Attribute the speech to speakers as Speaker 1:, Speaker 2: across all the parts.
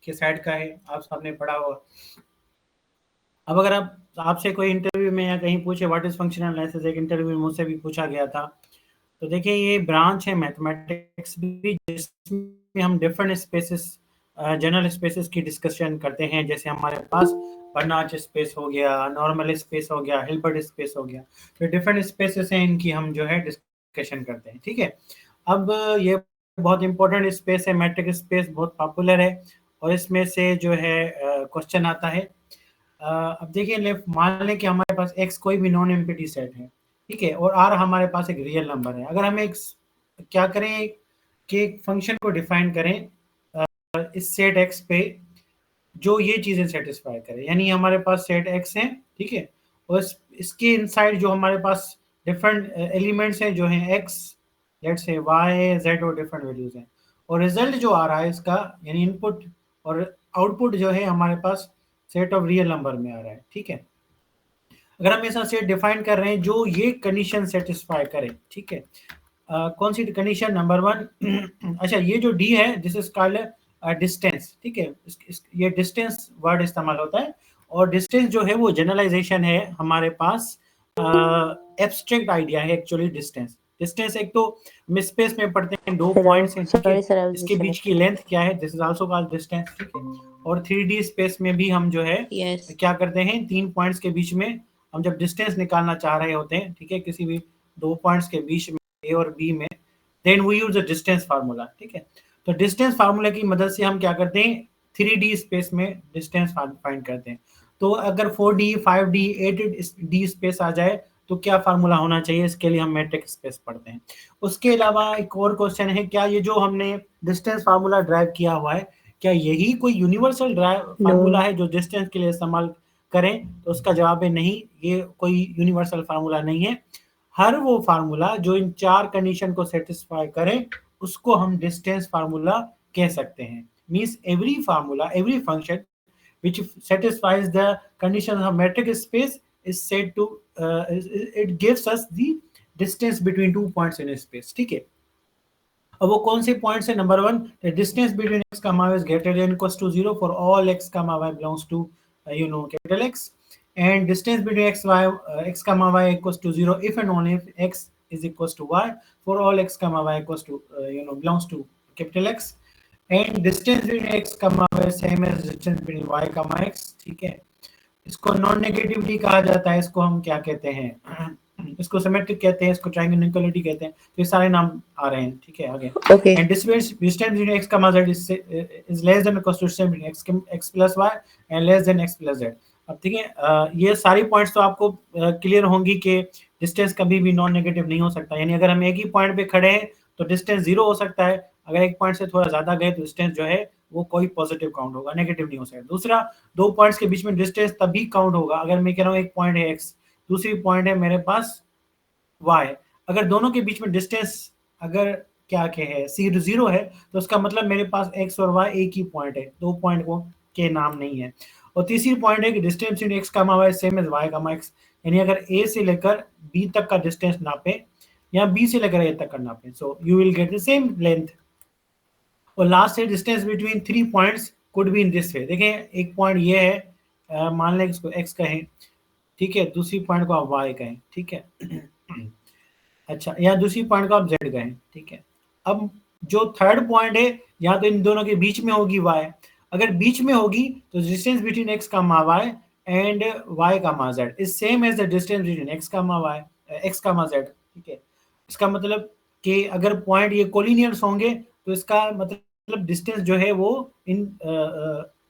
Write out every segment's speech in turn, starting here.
Speaker 1: के साइड का है, आप सबने पढ़ा होगा। अब अगर आप आपसे कोई इंटरव्यू में या कहीं पूछे व्हाट इज फंक्शनल एनालिसिस, एक इंटरव्यू में मुझसे भी पूछा गया था, तो देखिए ये ब्रांच है मैथमेटिक्स भी, जिसमें हम डिफरेंट स्पेसेस, जनरल स्पेसेस की डिस्कशन करते हैं। जैसे हमारे पास बर्नौली स्पेस हो गया, नॉर्मल स्पेस हो गया, हिल्बर्ट स्पेस हो गया, तो डिफरेंट स्पेसेस हैं, इनकी हम जो है डिस्कशन करते हैं। ठीक है, अब ये बहुत इंपॉर्टेंट स्पेस है, मैट्रिक स्पेस बहुत पॉपुलर है, और इसमें से जो है क्वेश्चन आता है। अब देखिए लेफ्ट, मान लें कि हमारे पास एक्स कोई भी नॉन एम्प्टी सेट है, ठीक है, और आर हमारे पास एक रियल नंबर है। अगर हम एक क्या करें कि एक फंक्शन को डिफाइन करें इस सेट एक्स पे जो ये चीजें सेटिस्फाई करे, यानी हमारे पास सेट एक्स है, ठीक है, और इसके इनसाइड जो हमारे पास डिफरेंट एलिमेंट्स हैं जो हैं x, let's say y z और डिफरेंट वैल्यूज हैं, और रिजल्ट जो आ रहा है इसका, यानी इनपुट और आउटपुट जो है हमारे पास सेट ऑफ रियल नंबर में आ रहा है। ठीक है, अगर हम ऐसा सेट डिफाइन कर रहे हैं जो ये कंडीशन सेटिस्फाई करे, ठीक है, कौन सी कंडीशन? नंबर वन अच्छा, ये जो डी है दिस इज कॉल्ड डिस्टेंस, ठीक है, ये डिस्टेंस वर्ड इस्तेमाल होता है, और डिस्टेंस जो है वो जनरलाइजेशन है हमारे पास, एब्स्ट्रैक्ट आइडिया है एक्चुअली। डिस्टेंस डिस्टेंस एक तो हम स्पेस में पढ़ते हैं, दो पॉइंट्स हैं, ठीक है, इसके बीच की लेंथ क्या है, this is also called distance, ठीक है। और 3D स्पेस में भी हम जो है क्या करते हैं, तीन पॉइंट्स के बीच में हम जब डिस्टेंस निकालना चाह रहे होते हैं, ठीक है, किसी भी दो पॉइंट्स के बीच में ए और बी में, then we use the distance formula, ठीक है। तो डिस्टेंस फार्मूला की मदद से हम क्या करते हैं, 3D स्पेस में डिस्टेंस फाइंड करते हैं। तो अगर 4D 5D 8D स्पेस आ जाए तो क्या फार्मूला होना चाहिए, इसके लिए हम मैट्रिक स्पेस पढ़ते हैं। उसके अलावा एक और क्वेश्चन है, क्या ये जो हमने डिस्टेंस फार्मूला ड्राइव किया हुआ है, क्या यही कोई यूनिवर्सल फार्मूला है जो डिस्टेंस के लिए इस्तेमाल करें? तो उसका जवाब है नहीं, ये कोई यूनिवर्सल फार्मूला नहीं है। हर वो फार्मूला जो इन चार कंडीशन को सेटिस्फाई करे उसको हम डिस्टेंस फार्मूला कह सकते हैं। Means every formula, every function which satisfies the conditions of metric space is said to it gives us the distance between two points in a space, ठीक है। अब वो कौन से पॉइंट्स है? Number one, the distance between x comma y is greater than equals to 0 for all x comma y belongs to capital X, and distance between x comma y equals to 0 if and only if x is equals to y for all x comma y equals to belongs to capital X, and distance between x comma y same as distance between y comma x, ठीक है। इसको non negativity कहा जाता है, इसको हम क्या कहते हैं, इसको सिमेट्रिक कहते हैं, इसको ट्रायंगल इनइक्वालिटी कहते हैं। तो ये सारे नाम आ रहे हैं, ठीक है, आगे। And distance between x comma z is less than equal to distance between x plus y and less than x plus z। अब ठीक है, ये सारी पॉइंट्स तो आपको क्लियर होंगी कि डिस्टेंस कभी भी नॉन नेगेटिव नहीं हो सकता, यानी अगर हम एक ही पॉइंट पे खड़े हैं तो डिस्टेंस 0 हो सकता है, अगर एक पॉइंट से थोड़ा ज्यादा गए तो डिस्टेंस जो है वो कोई पॉजिटिव काउंट होगा, नेगेटिव नहीं हो सकता। दूसरा, दो पॉइंट्स के बीच में डिस्टेंस तभी काउंट होगा अगर मैं कह रहा हूँ एक पॉइंट है x, दूसरी पॉइंट है मेरे पास y, अगर दोनों के बीच में डिस्टेंस अगर क्या के है जीरो है तो उसका मतलब मेरे पास x और y एक ही पॉइंट है, दो पॉइंट को के नाम नहीं है। और तीसरी पॉइंट है कि distance between x comma y same as y comma x, यानी अगर a से लेकर b तक का डिस्टेंस नापे या b से लेकर a तक का नापे, so you will get the same length. और लास्ट है distance between three points could be in this वे। देखें एक पॉइंट ये है, मान लें इसको x कहें, ठीक है, दूसरी पॉइंट को आप y कहें, ठीक है अच्छा, या दूसरी पॉइंट को आप z कहें, ठीक है। अब जो थर्ड पॉइंट है या तो इन दोनों के बीच में होगी y, अगर बीच में होगी तो distance between x comma y and y comma z is same as the distance between x comma y x comma z, ठीक है। इसका मतलब कि अगर पॉइंट ये कोलिनियर्स होंगे तो इसका मतलब डिस्टेंस जो है वो इन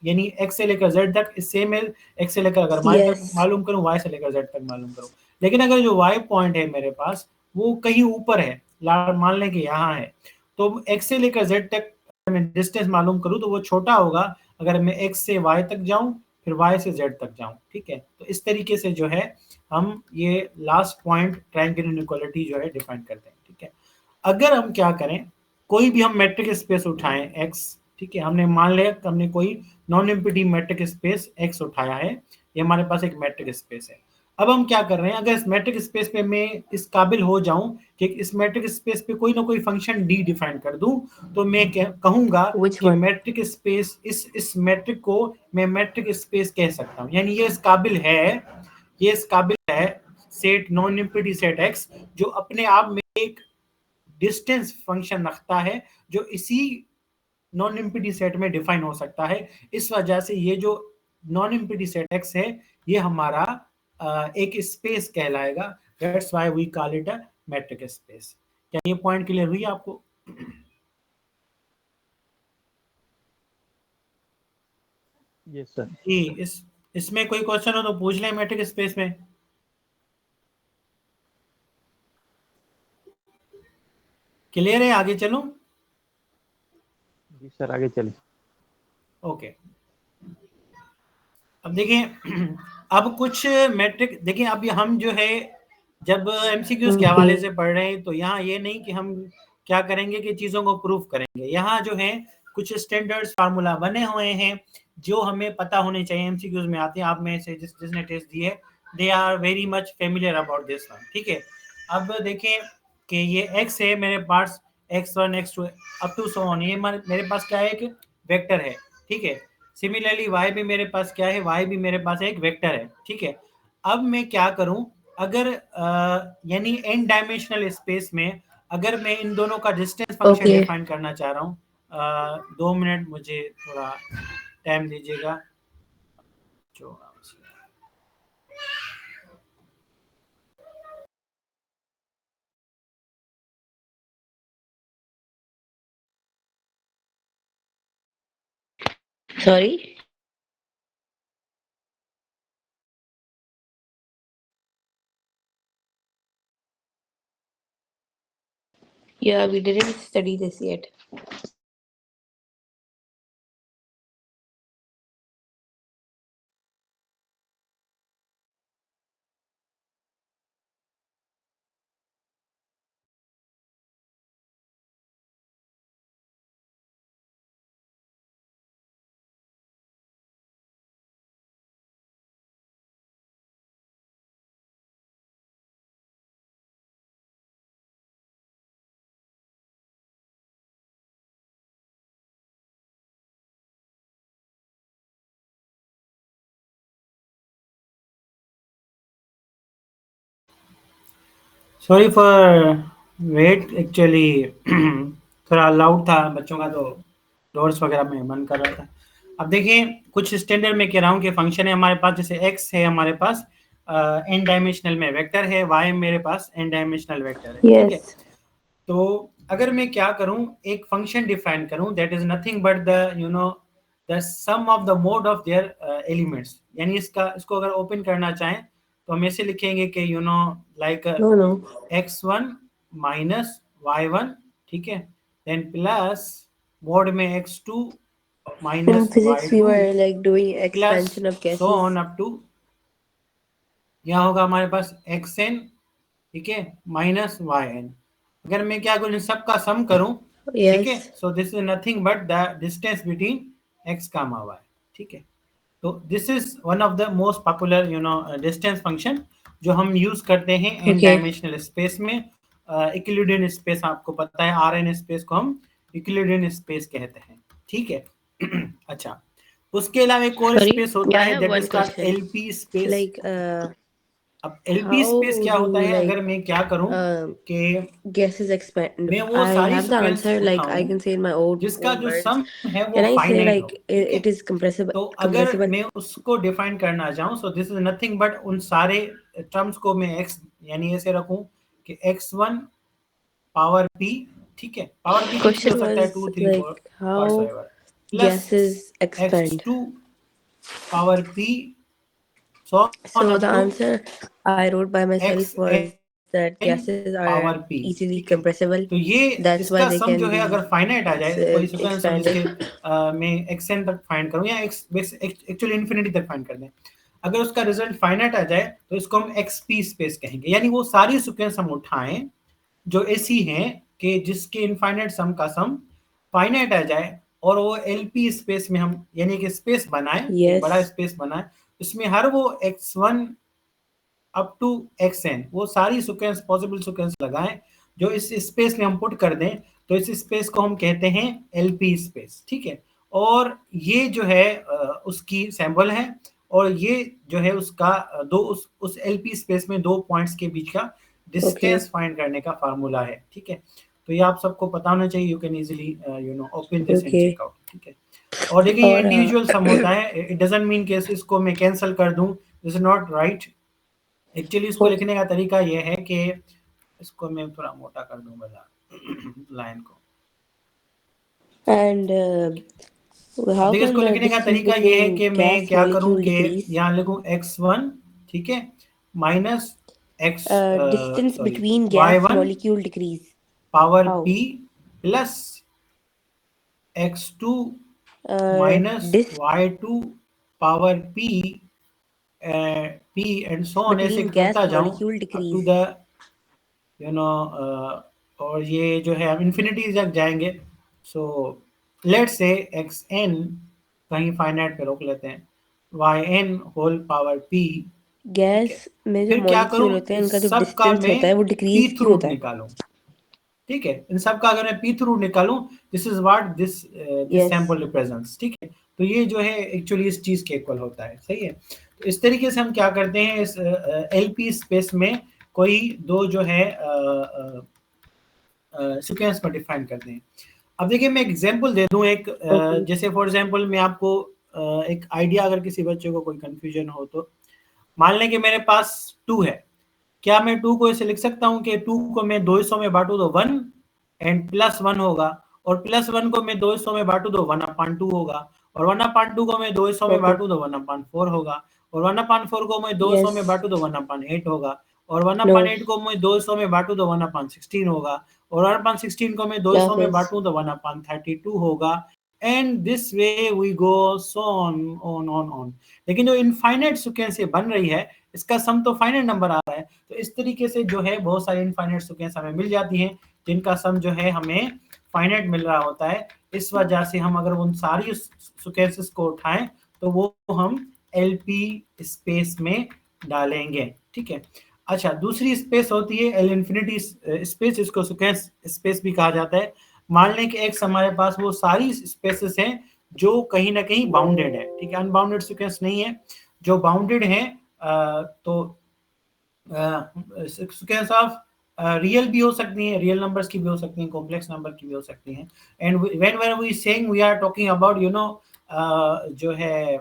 Speaker 1: यानी x से लेकर z तक इज सेम एज x से लेकर अगर y तक मालूम करूं, y से लेकर z तक मालूम करूं। लेकिन अगर जो y पॉइंट है मेरे पास वो कहीं ऊपर है, मान लें कि यहाँ है, तो x से लेकर z तक मैं डिस्टेंस मालूम करूं तो वो छोटा होगा अगर मैं x से y तक जाऊं फिर y से z तक जाऊं, ठीक है। तो इस तरीके से जो है हम ये लास्ट पॉइंट ट्रायंगल इनइक्वालिटी जो है डिफाइन करते हैं, ठीक है। अगर हम क्या करें, कोई भी हम मैट्रिक स्पेस उठाएं x, ठीक है, हमने मान लिया हमने कोई non empty matric space x उठाया है, ये हमारे पास एक मैट्रिक स्पेस है। अब हम क्या कर रहे हैं, अगर इस मैट्रिक स्पेस पे मैं इस काबिल हो जाऊं कि इस मैट्रिक स्पेस पे कोई ना कोई फंक्शन डी डिफाइन कर दूं, तो मैं कहूंगा
Speaker 2: Which
Speaker 1: कि
Speaker 2: one?
Speaker 1: मैट्रिक स्पेस, इस मैट्रिक को मैं मैट्रिक स्पेस कह सकता हूं। यानी ये इस काबिल है, ये इस काबिल है set non empty set x, जो अपने आप में एक डिस्टेंस फंक्शन रखता है, जो इसी नॉन एम्प्टी सेट में डिफाइन हो सकता है। इस वजह से ये जो नॉन एम्प्टी सेट एक्स है, ये हमारा एक स्पेस कहलाएगा। That's why we call it a metric space. क्या ये पॉइंट क्लियर हुई आपको?
Speaker 3: Yes sir.
Speaker 1: जी, इसमें कोई क्वेश्चन हो तो पूछ लें मैट्रिक स्पेस में। क्लियर है? आगे चलूं?
Speaker 3: जी सर, आगे चलिए।
Speaker 1: ओके। अब देखिए अब कुछ मैट्रिक देखिए, अब हम जो है जब एमसीक्यूज के हवाले से पढ़ रहे हैं, तो यहाँ ये नहीं कि हम क्या करेंगे कि चीजों को प्रूफ करेंगे। यहाँ जो है कुछ स्टैंडर्ड्स फार्मूला बने हुए हैं जो हमें पता होने चाहिए, एमसीक्यूज में आते हैं। आप में से जिसने टेस्ट दिए, they are very much familiar about this one, ठीक है। अब देखें कि ये एक्स है मेरे पास, x1 x2 up to so on, ये मेरे पास क्या है, एक वेक्टर है, ठीक है। सिमिलरली y भी मेरे पास क्या है, y भी मेरे पास एक वेक्टर है, ठीक है। अब मैं क्या करूं, अगर यानी n डायमेंशनल स्पेस में अगर मैं इन दोनों का डिस्टेंस फंक्शन
Speaker 2: Okay.
Speaker 1: डिफाइन करना चाह रहा हूं, 2 मिनट मुझे थोड़ा टाइम दीजिएगा। जो
Speaker 2: Sorry? Yeah, we didn't study this yet.
Speaker 1: Sorry for wait, actually थोड़ा लाउड था बच्चों का, तो डोर्स वगैरह में बंद कर रहा था। अब देखिए कुछ स्टैंडर्ड में कह रहा हूँ कि फंक्शन है हमारे पास, जैसे x है हमारे पास एन डायमेंशनल में वेक्टर है, y मेरे पास एन डायमेंशनल वेक्टर है, ठीक है।
Speaker 2: Yes.
Speaker 1: तो अगर मैं क्या करूं, एक फंक्शन डिफाइन करूं that is nothing but the sum of the mod of their elements. यानी इसको अगर ओपन करना चाहें तो हम ऐसे लिखेंगे कि like
Speaker 2: No, no.
Speaker 1: x1 minus y1, ठीक है, देन प्लस मोड में x2
Speaker 2: In
Speaker 1: minus
Speaker 2: physics, we
Speaker 1: y2
Speaker 2: were like doing
Speaker 1: plus
Speaker 2: expansion of
Speaker 1: so
Speaker 2: gases.
Speaker 1: On up to, यहाँ होगा हमारे पास xn, ठीक है, माइनस yn। अगर मैं क्या करूँ, सबका सम करूं, ठीक है,
Speaker 2: Yes.
Speaker 1: So this is nothing but the distance between x comma y, ठीक है। तो this is one of the most popular distance function जो हम यूज करते हैं एन
Speaker 2: Okay.
Speaker 1: डायमेंशनल स्पेस में। इक्विलिब्रियम स्पेस आपको पता है, आर एन स्पेस को हम इक्विलिब्रियम स्पेस कहते हैं, ठीक है। अच्छा, उसके अलावा एक और
Speaker 2: Sorry?
Speaker 1: स्पेस होता
Speaker 2: Yeah, I
Speaker 1: है
Speaker 2: have
Speaker 1: that
Speaker 2: one
Speaker 1: is called
Speaker 2: question.
Speaker 1: LP space.
Speaker 2: Like,
Speaker 1: अब एलपी स्पेस
Speaker 2: how
Speaker 1: क्या होता
Speaker 2: do
Speaker 1: है,
Speaker 2: like
Speaker 1: अगर मैं क्या करूं कि
Speaker 2: gases expand?
Speaker 1: मैं वो
Speaker 2: I
Speaker 1: सारी
Speaker 2: have the
Speaker 1: sequence
Speaker 2: answer. Like, I
Speaker 1: उठाऊं
Speaker 2: can say in my own
Speaker 1: जिसका जो
Speaker 2: words.
Speaker 1: सम है वो
Speaker 2: Can I say
Speaker 1: फाइनाइट हो,
Speaker 2: like
Speaker 1: ठीक है।
Speaker 2: it is compressible?
Speaker 1: तो अगर
Speaker 2: Compressible?
Speaker 1: मैं उसको डिफाइन करना चाहूं, सो दिस इज नथिंग बट उन सारे टर्म्स को मैं एक्स यानी ऐसे रखूं कि x1 पावर p, ठीक है, पावर p कुछ भी हो
Speaker 2: Question
Speaker 1: सकता है,
Speaker 2: was
Speaker 1: 2 3 4
Speaker 2: like how
Speaker 1: whatsoever, plus
Speaker 2: gases expand.
Speaker 1: x2 power p, so on
Speaker 2: So
Speaker 1: up
Speaker 2: the
Speaker 1: to
Speaker 2: answer I wrote by myself
Speaker 1: xn
Speaker 2: was that gases are
Speaker 1: power p,
Speaker 2: easily
Speaker 1: ठीक है।
Speaker 2: compressible.
Speaker 1: तो ये
Speaker 2: That's why
Speaker 1: इसका
Speaker 2: they
Speaker 1: सम जो
Speaker 2: can
Speaker 1: है अगर
Speaker 2: be
Speaker 1: finite आ जाए, कोई सीक्वेंस हो
Speaker 2: expanded.
Speaker 1: जिसके मैं xn तक फाइंड करूं या x एक्चुअली इन्फिनिटी तक फाइंड कर दें, अगर उसका रिजल्ट फाइनाइट आ जाए तो इसको हम xp स्पेस कहेंगे। यानी वो सारी सीक्वेंस हम उठाएं जो ऐसी हैं कि जिसके इनफाइनाइट सम का सम फाइनाइट आ जाए, और वो एलपी स्पेस में हम यानी कि स्पेस बनाए, एक बड़ा
Speaker 2: Yes.
Speaker 1: स्पेस बनाए, इसमें हर वो x1 अप टू xn, वो सारी सीक्वेंस पॉसिबल सीक्वेंस लगाएं जो इस स्पेस में हम पुट कर दें, तो इस स्पेस को हम कहते हैं एलपी स्पेस, ठीक है। और ये जो है उसकी सैंपल है, और ये जो है उसका दो उस एलपी स्पेस में दो पॉइंट्स के बीच का डिस्टेंस फाइंड करने का फार्मूला है, ठीक है। तो ये आप सबको पता होना चाहिए, you can easily open this and
Speaker 2: Okay.
Speaker 1: Check out, ठीक है। और देखिए ये
Speaker 2: और
Speaker 1: इंडिविजुअल सम होता है, इट डजंट मीन कि इसको मैं कैंसिल कर दूं, this is not right. Actually इसको लिखने का तरीका ये है कि इसको मैं थोड़ा मोटा कर दूं वाला लाइन को,
Speaker 2: and how
Speaker 1: देखिए इसको
Speaker 2: can the
Speaker 1: लिखने का
Speaker 2: distance
Speaker 1: तरीका ये है
Speaker 2: between
Speaker 1: कि मैं
Speaker 2: gas
Speaker 1: क्या करूं
Speaker 2: molecule
Speaker 1: कि
Speaker 2: decrease?
Speaker 1: यहाँ लिखूं x1, ठीक है, minus x
Speaker 2: Distance
Speaker 1: sorry
Speaker 2: between gas
Speaker 1: y1
Speaker 2: molecule decrease.
Speaker 1: Power
Speaker 2: How?
Speaker 1: p plus x2
Speaker 2: Uh,
Speaker 1: minus
Speaker 2: dis
Speaker 1: y2 power p p and so on, ऐसे
Speaker 2: between gas
Speaker 1: करता जाऊं
Speaker 2: molecule
Speaker 1: up to
Speaker 2: decrease.
Speaker 1: The you know और ये जो है हम infinity तक जाएंगे। So let's say x n कहीं फाइनाइट पे रोक लेते हैं, y n whole power p, ठीक है।
Speaker 2: गैस में जो
Speaker 1: फिर क्या करूं,
Speaker 2: मॉलिक्यूल होते हैं
Speaker 1: इस
Speaker 2: उनका जो
Speaker 1: सब का
Speaker 2: डिस्टेंस
Speaker 1: मैं
Speaker 2: होता है वो
Speaker 1: पी
Speaker 2: डिक्रीज क्यों
Speaker 1: थ्रू
Speaker 2: होता है?
Speaker 1: निकालूं, ठीक है। इन सब का अगर मैं पी थ्रू निकालूं, this is what this
Speaker 2: yes.
Speaker 1: Sample represents, ठीक है। तो ये जो है एक्चुअली इस चीज के इक्वल होता है, सही है। तो इस तरीके से हम क्या करते हैं, इस एलपी स्पेस में कोई दो जो है सीक्वेंस को डिफाइन करते हैं। अब देखिए मैं एग्जांपल दे दूं एक,
Speaker 2: ओके।
Speaker 1: जैसे फॉर एग्जांपल मैं आपको एक आइडिया, अगर किसी बच्चे को कोई कंफ्यूजन हो तो मान लें कि मेरे पास 2 है, क्या मैं 2 को ऐसे लिख सकता हूं कि 2 को मैं 2 हिस्सों में बांटू तो 1 एंड प्लस 1 होगा, और प्लस 1 को मैं 2 हिस्सों में बांटू तो 1 अपॉन 2 होगा, और 1 अपॉन 2 को मैं 2 हिस्सों में
Speaker 2: ओके।
Speaker 1: बांटू तो 1 अपॉन 4 होगा, और 1 अपॉन 4 को मैं 2 हिस्सों
Speaker 2: यस।
Speaker 1: में बांटू तो 1 अपॉन 8 होगा, और 1
Speaker 2: नो।
Speaker 1: अपॉन 8 को मैं 2 हिस्सों में बांटू तो 1 अपॉन 16 होगा, और 1 अपॉन 16 को मैं 2 हिस्सों में
Speaker 2: नाफिज।
Speaker 1: बांटू तो 1 अपॉन 32 होगा, and this way we go so on. लेकिन जो इनफाइनाइट सीक्वेंस ये बन रही है, इसका सम तो फाइनाइट नंबर आ रहा है, तो इस तरीके से जो है बहुत सारी इनफाइनाइट सीक्वेंस हमें मिल जाती हैं जिनका सम जो है हमें फाइनाइट मिल रहा होता है। इस वजह से हम अगर उन सारी सीक्वेंसेस को उठाएं तो वो हम एलपी स्पेस में डालेंगे, ठीक है। अच्छा, दूसरी स्पेस होती है एल इंफिनिटी स्पेस, इसको सीक्वेंस स्पेस भी कहा जाता है। मान लें कि एक्स हमारे पास वो सारी स्पेसेस हैं जो कहीं ना कहीं बाउंडेड है, ठीक है, अनबाउंडेड सीक्वेंस नहीं है, जो बाउंडेड है। तो सीक्वेंस ऑफ रियल भी हो सकती हैं, रियल नंबर्स की भी हो सकती हैं, कॉम्प्लेक्स नंबर की भी हो सकती हैं। And when we saying we are talking about जो है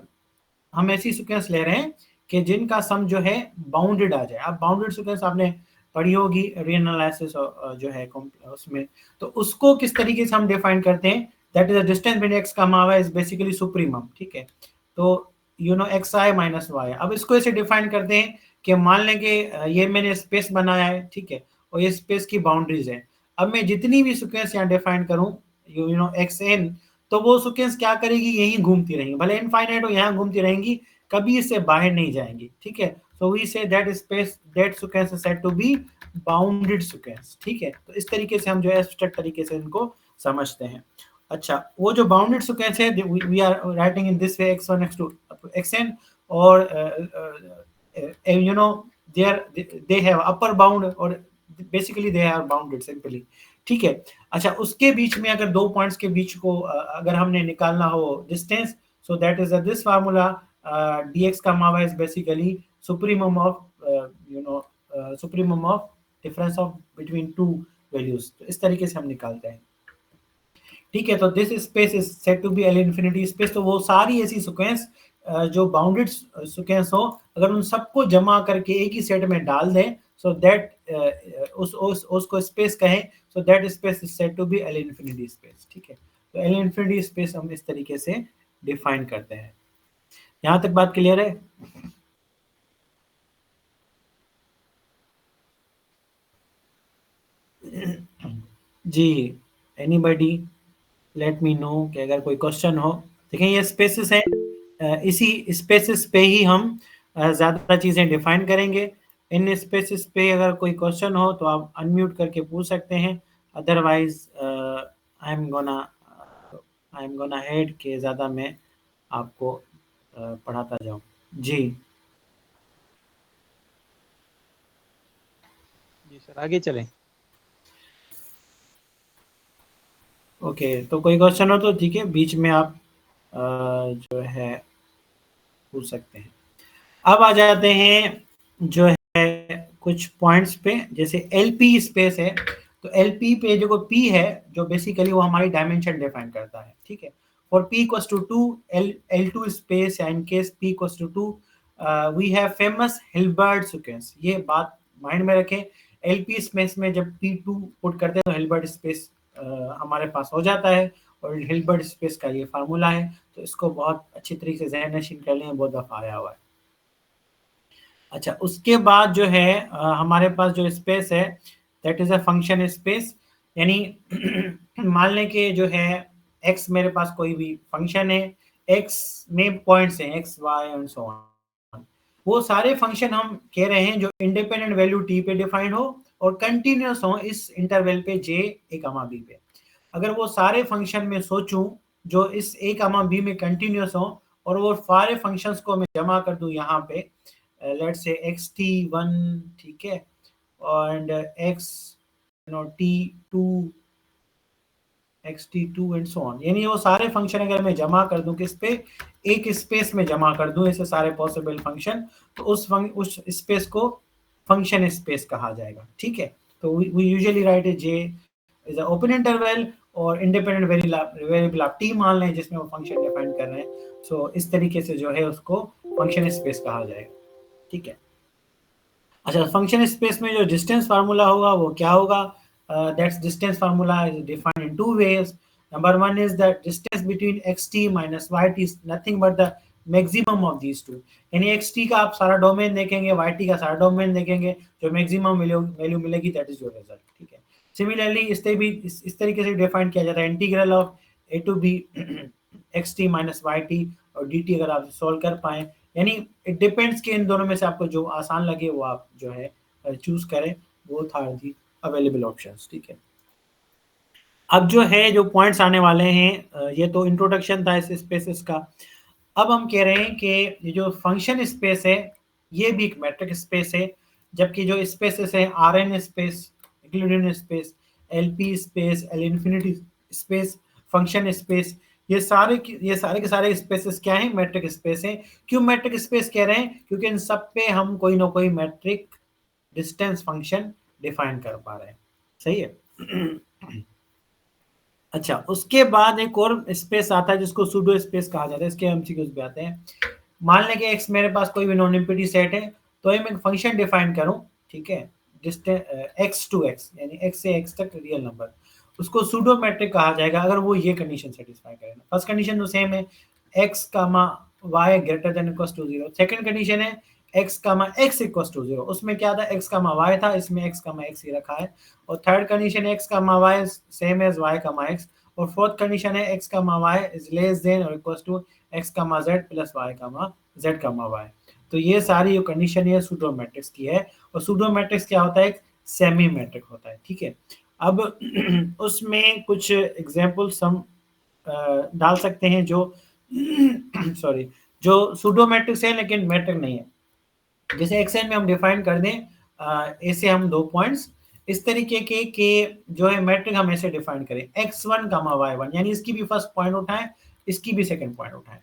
Speaker 1: हम ऐसी सीक्वेंस ले रहे हैं कि जिनका सम जो है बाउंडेड आ जाए। अब बाउंडेड सीक्वेंस आपने पढ़ी होगी रियल एनालिसिस जो है उसमें, तो उसको किस तरीके से हम डिफाइन करते हैं, that is the distance between x का मावा इज बेसिकली सुप्रीमम, ठीक है। तो एक्स आई माइनस वाई, अब इसको ऐसे डिफाइन करते हैं कि मान लें कि ये मैंने स्पेस बनाया है, ठीक है, और ये स्पेस की बाउंड्रीज है। अब मैं जितनी भी सीक्वेंस यहाँ डिफाइन करूं, एक्स एन, तो वो सीक्वेंस क्या करेगी, यहीं घूमती रहेंगी, भले इनफाइनाइट हो, यहाँ घूमती रहेंगी, कभी इससे बाहर नहीं जाएंगी, ठीक है। So we say that space that sequence is said to be bounded sequence, ठीक है। तो इस तरीके से हम जो है एब्स्ट्रैक्ट तरीके से इनको समझते हैं। अच्छा, वो जो बाउंडेड सीक्वेंस है we are writing in this way x1 x2 xn, और they have upper bound और basically they are bounded simply, ठीक है। अच्छा, उसके बीच में अगर दो पॉइंट्स के बीच को अगर हमने निकालना हो distance, so that is this formula, dx का मावा is basically supremum of supremum of difference of between two values. तो इस तरीके से हम निकालते हैं, ठीक है। तो this space is said to be L infinity space. तो वो सारी ऐसी सीक्वेंस जो बाउंडेड सीक्वेंस हो, अगर उन सबको जमा करके एक ही सेट में डाल दें, सो दैट उसको स्पेस कहें, so that space is said to be L infinity space, ठीक है। तो एल इंफिनिटी स्पेस हम इस तरीके से डिफाइन करते हैं। यहां तक बात क्लियर है? जी, एनीबॉडी लेट मी नो कि अगर कोई क्वेश्चन हो। देखें ये स्पेसेस है, इसी स्पेसेस पे ही हम ज़्यादा चीज़ें डिफाइन करेंगे। इन स्पेसेस पे अगर कोई क्वेश्चन हो तो आप अनम्यूट करके पूछ सकते हैं, otherwise I am gonna head के ज़्यादा मैं आपको पढ़ाता जाऊँ। जी
Speaker 3: जी सर, आगे चलें।
Speaker 1: ओके, तो कोई क्वेश्चन हो तो ठीक है, बीच में आप जो है पूछ सकते हैं। अब आ जाते हैं जो है कुछ पॉइंट्स पे, जैसे एलपी स्पेस है, तो एलपी पे जो पी है जो बेसिकली वो हमारी डायमेंशन डिफाइन करता है, ठीक है। For P equals to 2, L2 space या in case P equals to 2, we have famous Hilbert sequence. ये बात माइंड में रखें, एलपी स्पेस में जब P2 पुट करते हैं तो हिल्बर्ट स्पेस हमारे पास हो जाता है, और हिल्बर्ट स्पेस का ये फार्मूला है, तो इसको बहुत अच्छी तरीके से ज़हन नशीन कर लें, बहुत दफ़ा आया हुआ है। अच्छा, उसके बाद जो है हमारे पास जो स्पेस है that is a function space, यानी मान लें कि जो है x मेरे पास कोई भी फंक्शन है, x में पॉइंट्स हैं x y and so on, वो सारे फंक्शन हम कह रहे हैं जो इंडिपेंडेंट वैल्यू t पे डिफाइंड हो और कंटिन्यूअस हो इस इंटरवल पे j a, b पे। अगर वो सारे फंक्शन में सोचूं जो इस a, b में कंटिन्यूअस हो, और वो सारे फंक्शंस को मैं जमा कर दूं यहाँ पे, लेट्स से xt1, ठीक है, and x t2, xt2 and so on, यानी वो सारे फंक्शन अगर मैं जमा कर दूं किस पे, एक स्पेस में जमा कर दूं ऐसे सारे पॉसिबल फंक्शन, तो उस स्पेस को फंक्शन स्पेस कहा जाएगा, ठीक है। तो we usually write j is a open interval और इंडिपेंडेंट वेरिएबल आप t मान लें जिसमें वो फंक्शन डिफाइन कर रहे हैं, सो इस तरीके से जो है उसको फंक्शन स्पेस कहा जाएगा, ठीक है। अच्छा, फंक्शन स्पेस में जो डिस्टेंस फार्मूला होगा वो क्या होगा, that's distance formula is defined in two ways. Number one is the distance between xt minus yt is nothing but the maximum of these two, यानी xt का आप सारा डोमेन देखेंगे, yt का सारा डोमेन देखेंगे, जो मैक्सिमम वैल्यू मिलेगी दैट इज योर रिजल्ट, ठीक है। सिमिलरली इस तरीके से डिफाइन किया जाता है integral of a to b xt minus yt और dt, अगर आप सॉल्व कर पाए, यानी इट डिपेंड्स कि इन दोनों में से आपको जो आसान लगे वो आप जो है चूज करें, वो था दी अवेलेबल ऑप्शंस, ठीक है। अब जो है जो पॉइंट्स आने वाले हैं, ये तो इंट्रोडक्शन था इस स्पेसेस का। अब हम कह रहे हैं कि ये जो फंक्शन स्पेस है ये भी एक मैट्रिक स्पेस है, जबकि जो स्पेसेस है R n space, Euclidean space, L p space, L infinity space, function space, ये सारे के सारे स्पेसेस क्या हैं, मैट्रिक स्पेस हैं। क्यों मैट्रिक स्पेस कह रहे हैं, क्योंकि इन सब पे हम कोई ना कोई मैट्रिक डिस्टेंस फंक्शन डिफाइन कर पा रहे हैं, सही है। अच्छा, उसके बाद एक और स्पेस आता है जिसको सूडो स्पेस कहा जाता है, इसके एमसीक्यूज पे आते हैं। मान लें कि x मेरे पास कोई भी नॉन एम्प्टी सेट है, तो मैं एक फंक्शन डिफाइन करूं, ठीक है, डिस्टेंस x टू x, यानी x से x तक रियल नंबर, उसको सूडो मैट्रिक कहा जाएगा अगर वो ये कंडीशन सेटिस्फाई करे। फर्स्ट कंडीशन तो सेम है, x, y greater than equal to 0। Second condition है x, x इक्वल टू 0, उसमें क्या था x, y था, इसमें x, x ही रखा है। और थर्ड कंडीशन है x, y same as y, x। और फोर्थ कंडीशन है x, y is less than और equal to x, z plus y, z, y। तो ये सारी जो कंडीशन है सूडो मैट्रिक्स की है, और सूडो मैट्रिक्स क्या होता है, एक सेमी मैट्रिक होता है, ठीक है। अब उसमें कुछ एग्जांपल्स हम डाल सकते हैं जो सॉरी, जो सूडो मैट्रिक्स है लेकिन मैट्रिक नहीं है। जैसे एक्सेल में हम डिफाइन कर दें ऐसे हम 2 पॉइंट्स इस तरीके के जो है मैट्रिक हम ऐसे डिफाइन करें, x1, y1, यानी इसकी भी फर्स्ट पॉइंट उठाएं, इसकी भी सेकंड पॉइंट उठाएं।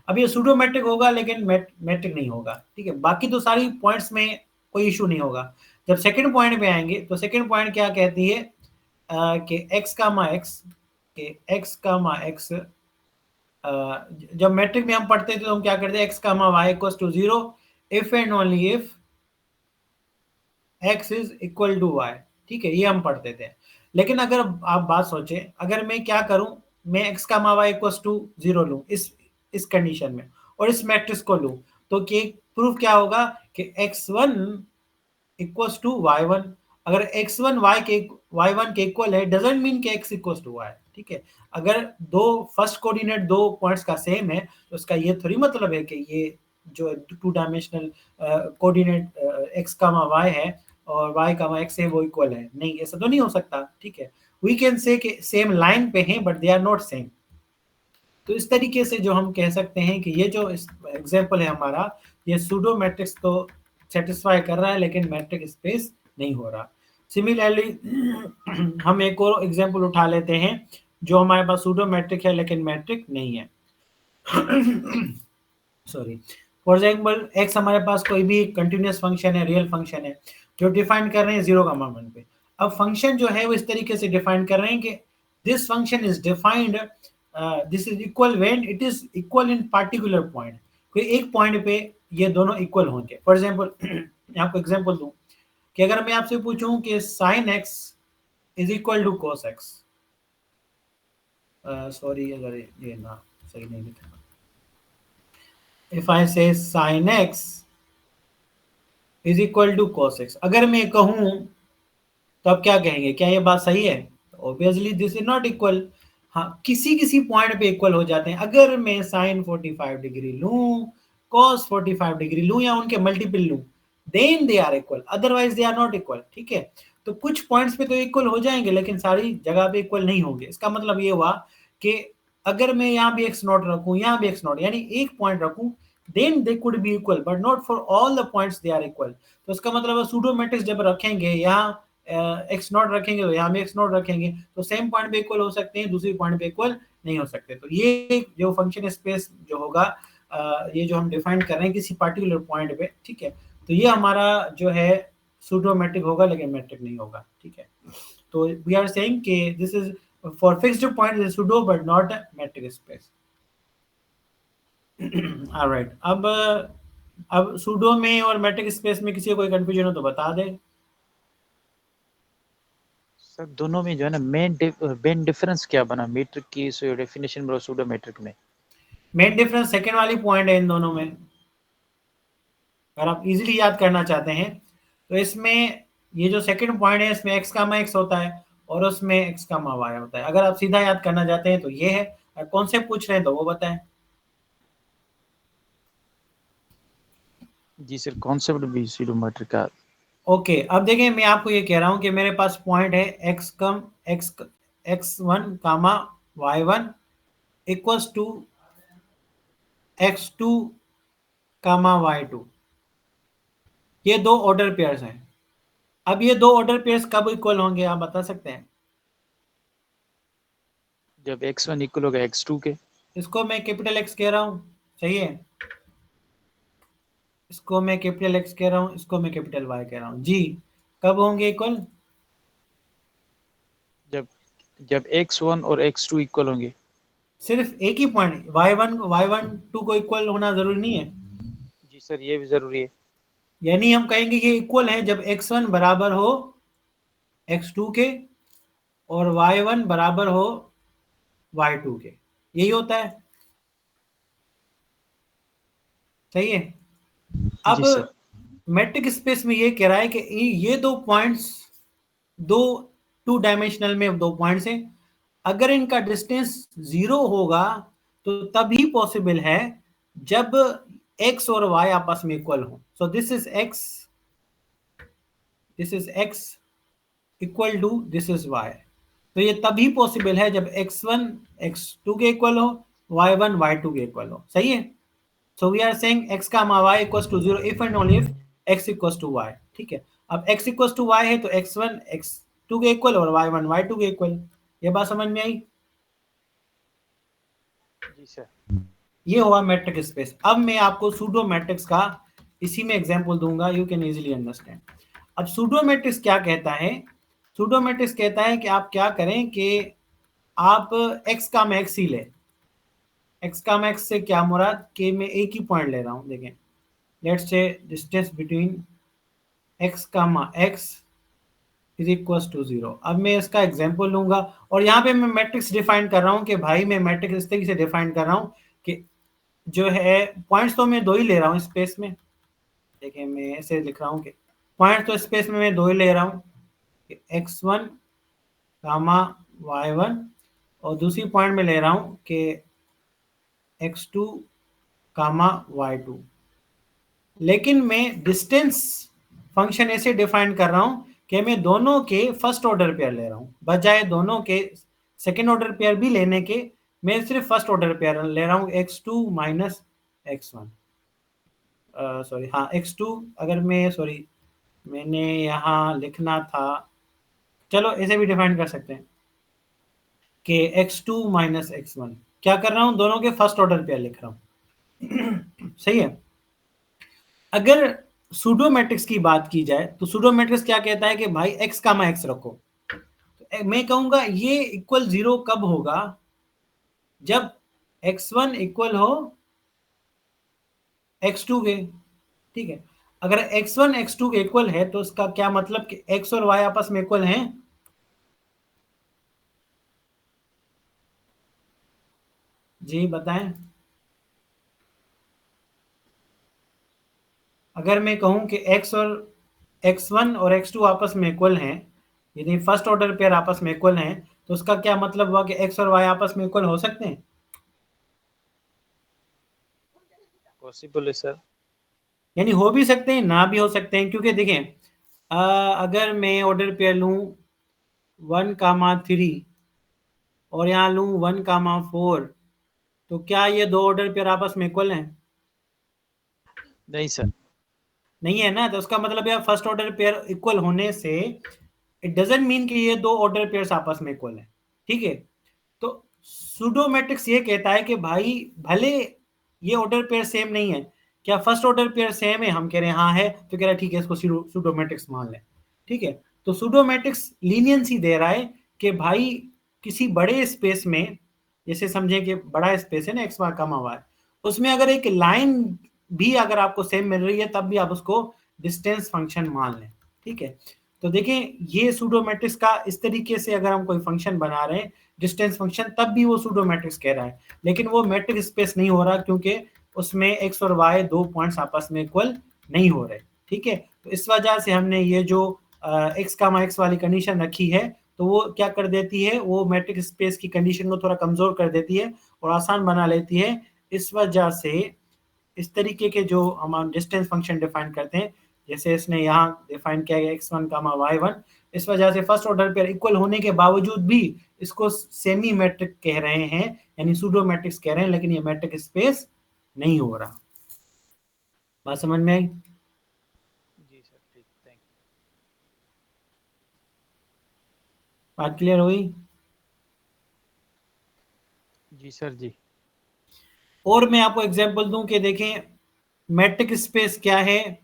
Speaker 1: अब ये सूडो मैट्रिक होगा लेकिन मैट्रिक नहीं होगा, ठीक है। बाकी तो सारी पॉइंट्स में कोई इशू नहीं होगा। जब सेकंड पॉइंट पे आएंगे तो सेकंड पॉइंट क्या कहती है कि x, x जब मैट्रिक में हम पढ़ते थे तो हम क्या करते हैं, x, y equal to 0 if and only if x is equal to y, ठीक है, ये हम पढ़ते थे। लेकिन अगर आप बात सोचें, अगर मैं क्या करूं, मैं x, y इक्वल टू 0 लूं इस कंडीशन में और इस मैट्रिक्स को लूं, तो प्रूफ क्या होगा कि x1 इक्वल टू y1। अगर x1 y1 के इक्वल है डजंट मीन कि x इक्वल टू y, ठीक है। अगर दो फर्स्ट कोऑर्डिनेट दो पॉइंट्स का सेम है तो उसका ये थोड़ी मतलब है कि ये जो 2 डायमेंशनल कोऑर्डिनेट x, y है और y, x है वो इक्वल है, नहीं, ऐसा तो नहीं हो सकता, ठीक है। वी कैन से कि सेम लाइन पे हैं but they are not same. तो इस तरीके से जो हम कह सकते हैं कि ये जो एग्जांपल है हमारा, ये सूडो मैट्रिक्स तो सेटिस्फाई कर रहा है लेकिन मैट्रिक स्पेस नहीं हो रहा। सिमिलरली हम एक और एग्जांपल उठा लेते हैं जो हमारे पास सूडो मैट्रिक है लेकिन मैट्रिक नहीं है। सॉरी, फॉर एग्जाम्पल एक्स हमारे पास कोई भी कंटिन्यूस फंक्शन है, रियल फंक्शन है, जो डिफाइन कर रहे हैं 0,1 पे। अब फंक्शन जो है वो इस तरीके से डिफाइन कर रहे हैं कि this function is defined, this is equal when it is equal in particular point. कोई एक पॉइंट पे ये दोनों इक्वल होंगे। फॉर एग्जाम्पल मैं आपको एग्जाम्पल दूं कि अगर मैं आपसे पूछूं कि sine x is equal to cos x, sorry अगर ये ना सही नहीं लिखा, if I say sin x is equal to cos x, अगर मैं कहूं तो आप क्या कहेंगे, क्या ये बात सही है? Obviously this is not equal. हाँ, किसी किसी पॉइंट पे इक्वल हो जाते हैं। अगर मैं साइन 45 डिग्री लूं, cos 45 डिग्री लूं या उनके मल्टीपल लूं, then they are equal, otherwise they are not equal. ठीक है, तो कुछ पॉइंट्स पे तो इक्वल हो जाएंगे लेकिन सारी जगह पे इक्वल नहीं होंगे। इसका मतलब ये हुआ कि अगर मैं यहाँ भी एक्स नॉट रखूं, यहाँ भी एक्स नॉट, यानी एक पॉइंट रखूं, then they could be equal but not for all the points they are equal. तो इसका मतलब सूडो मैट्रिक्स जब रखेंगे, यहाँ एक्स नॉट रखेंगे तो यहाँ भी एक्स नॉट रखेंगे, तो सेम पॉइंट पे इक्वल हो सकते हैं, दूसरी पॉइंट पे इक्वल नहीं हो सकते। तो ये जो फंक्शन स्पेस जो होगा, ये जो हम डिफाइन कर रहे हैं किसी पर्टिकुलर पॉइंट पे, ठीक है, तो ये हमारा जो है सूडो मैट्रिक होगा लेकिन मैट्रिक नहीं होगा। ठीक है, तो वी आर सेइंग कि this is for fixed point is pseudo but not matric space. Alright, अब सूडो में और मैट्रिक स्पेस में किसी को कोई कंफ्यूजन हो तो बता दे।
Speaker 3: सर दोनों में जो है ना मेन डिफरेंस क्या बना मैट्रिक की डेफिनेशन में और सूडो मैट्रिक में?
Speaker 1: मेन डिफरेंस सेकेंड वाली पॉइंट है इन दोनों में। अगर आप इजीली याद करना चाहते हैं तो इसमें ये जो सेकंड पॉइंट है इसमें x कामा x होता है और उसमें x कामा y होता है। अगर आप सीधा याद करना चाहते हैं तो ये है, और कौन से पूछ रहे हैं तो वो बताएं।
Speaker 3: जी सर, कॉन्सेप्ट भी सूडो मैट्रिक का।
Speaker 1: ओके, अब देखिए मैं आपको ये कह रहा हूं कि मेरे पास पॉइंट है x1 comma y1 equals to x2 comma y2। ये दो ऑर्डर पेयर्स हैं। अब ये दो ऑर्डर पेयर्स कब इक्वल होंगे आप बता सकते हैं?
Speaker 3: जब x1 इक्वल होगा x2 के।
Speaker 1: इसको मैं कैपिटल X कह रहा हूं, सही है, इसको मैं कैपिटल X कह रहा हूं, इसको मैं कैपिटल Y कह रहा हूं जी। कब होंगे इक्वल?
Speaker 3: जब जब x1 और x2 इक्वल होंगे।
Speaker 1: सिर्फ एक ही पॉइंट y1 को इक्वल होना जरूरी नहीं है।
Speaker 3: जी सर, ये भी जरूरी है।
Speaker 1: यानी हम कहेंगे ये इक्वल है जब x1 बराबर हो x2 के और y1 बराबर हो y2 के, यही होता है, सही है। अब
Speaker 3: जी सर।
Speaker 1: मैट्रिक स्पेस में ये कह रहा है कि ये दो पॉइंट्स, दो टू डायमेंशनल में दो पॉइंट्स हैं, अगर इनका डिस्टेंस 0 होगा तो तभी पॉसिबल है जब x और y आपस में इक्वल हो। So this is x equal to this is y। तो ये तभी पॉसिबल है जब x1 x2 के इक्वल हो, y1 y2 के इक्वल हो, सही है। So we are saying x का y equals to 0 if and only if x equals to y। ठीक है, अब x इक्वल्स टू y है तो x1 x2 के इक्वल और y1 y2 के इक्वल। ये बात समझ में आई?
Speaker 3: जी सर।
Speaker 1: ये हुआ मैट्रिक स्पेस। अब मैं आपको सूडो मैट्रिक्स का इसी में एग्जांपल दूंगा, यू कैन इजीली अंडरस्टैंड। अब सूडो मैट्रिक्स क्या कहता है? सूडो मैट्रिक्स कहता है कि आप क्या करें कि आप x का मैक्स ही ले। x का मैक्स से क्या मुराद कि मैं एक ही पॉइंट ले रहा हूं। देखें, let's say distance between x comma x is equals to 0। अब मैं इसका एग्जांपल लूंगा और यहाँ पे मैं मैट्रिक्स डिफाइन कर रहा हूँ कि भाई मैं मैट्रिक्स इस तरीके से डिफाइन कर रहा हूँ कि जो है पॉइंट्स तो मैं दो ही ले रहा हूँ स्पेस में। देखिए मैं ऐसे लिख रहा हूँ कि पॉइंट तो स्पेस में मैं दो ही ले रहा हूँ, x1 कामा y1 और दूसरी पॉइंट में ले रहा हूँ कि x2 कामा y2। लेकिन मैं डिस्टेंस फंक्शन ऐसे डिफाइन कर रहा हूं कि मैं दोनों के फर्स्ट ऑर्डर पेयर ले रहा हूं, बजाय दोनों के सेकेंड ऑर्डर पेयर भी लेने के मैं सिर्फ फर्स्ट ऑर्डर पेयर ले रहा हूं, x2 माइनस x1। सॉरी, हाँ x2, अगर मैं सॉरी मैंने यहाँ लिखना था चलो इसे भी डिफाइन कर सकते हैं कि x2 माइनस x1, क्या कर रहा हूं, दोनों के फर्स्ट ऑर्डर पेयर लिख रहा हूं। सही है। अगर सूडो मैट्रिक्स की बात की जाए तो सूडो मैट्रिक्स क्या कहता है कि भाई x कामा x रखो, तो मैं कहूंगा ये इक्वल 0 कब होगा, जब x1 इक्वल हो x2 के। ठीक है, अगर x1 x2 के इक्वल है तो इसका क्या मतलब कि x और y आपस में इक्वल हैं। जी बताएं। अगर मैं कहूं कि x और x1 और x2 आपस में इक्वल हैं, यदि फर्स्ट ऑर्डर पेयर आपस में इक्वल हैं, तो उसका क्या मतलब हुआ कि x और y आपस में इक्वल हो सकते हैं।
Speaker 3: पॉसिबल है सर।
Speaker 1: यानी हो भी सकते हैं, ना भी हो सकते हैं, क्योंकि देखें अगर मैं ऑर्डर पेयर लूं 1,3 और यहाँ लूं 1,4, तो क्या ये दो ऑर्डर पेयर आपस में इक्वल हैं।
Speaker 3: नहीं सर।
Speaker 1: नहीं है ना, तो उसका मतलब है फर्स्ट ऑर्डर पेयर इक्वल होने से इट डजंट मीन कि ये दो ऑर्डर पेयर्स आपस में इक्वल है। ठीक है, तो सूडो मैट्रिक्स ये कहता है कि भाई भले ये ऑर्डर पेयर सेम नहीं है, क्या फर्स्ट ऑर्डर पेयर सेम है, हम कह रहे हैं हाँ है, तो कह रहा है ठीक है इसको सूडो मैट्रिक्स मान लें। ठीक है, तो सूडो मैट्रिक्स लीनियंसी दे रहा है कि भाई किसी बड़े स्पेस में, जैसे समझें कि बड़ा स्पेस है ना एक्स वाई कमा वाई, उसमें अगर एक लाइन भी अगर आपको सेम मिल रही है तब भी आप उसको डिस्टेंस फंक्शन मान लें। ठीक है, तो देखें ये सूडो मैट्रिक्स का इस तरीके से अगर हम कोई फंक्शन बना रहे हैं डिस्टेंस फंक्शन, तब भी वो सूडो मैट्रिक्स कह रहा है, लेकिन वो मैट्रिक्स स्पेस नहीं हो रहा क्योंकि उसमें एक्स और वाई दो पॉइंट्स आपस में इक्वल नहीं हो रहे। ठीक है, तो इस वजह से हमने ये जो एक्स कामा एक्स वाली कंडीशन रखी है, तो वो क्या कर देती है, वो मैट्रिक्स स्पेस की कंडीशन को थोड़ा कमजोर कर देती है और आसान बना लेती है। इस वजह से इस तरीके के जो हम डिस्टेंस फंक्शन डिफाइन करते हैं, जैसे इसने यहाँ डिफाइन किया है x1 कामा y1, इस वजह से फर्स्ट ऑर्डर पेयर इक्वल होने के बावजूद भी इसको सेमी मैट्रिक कह रहे हैं, यानी सूडो मैट्रिक्स कह रहे हैं, लेकिन ये मैट्रिक स्पेस नहीं हो रहा। बात समझ में आई।
Speaker 3: जी सर ठीक, थैंक
Speaker 1: बात क्लियर हुई।
Speaker 3: यू। जी सर जी।
Speaker 1: और मैं आपको एग्जांपल दूं कि देखें मैट्रिक स्पेस क्या है,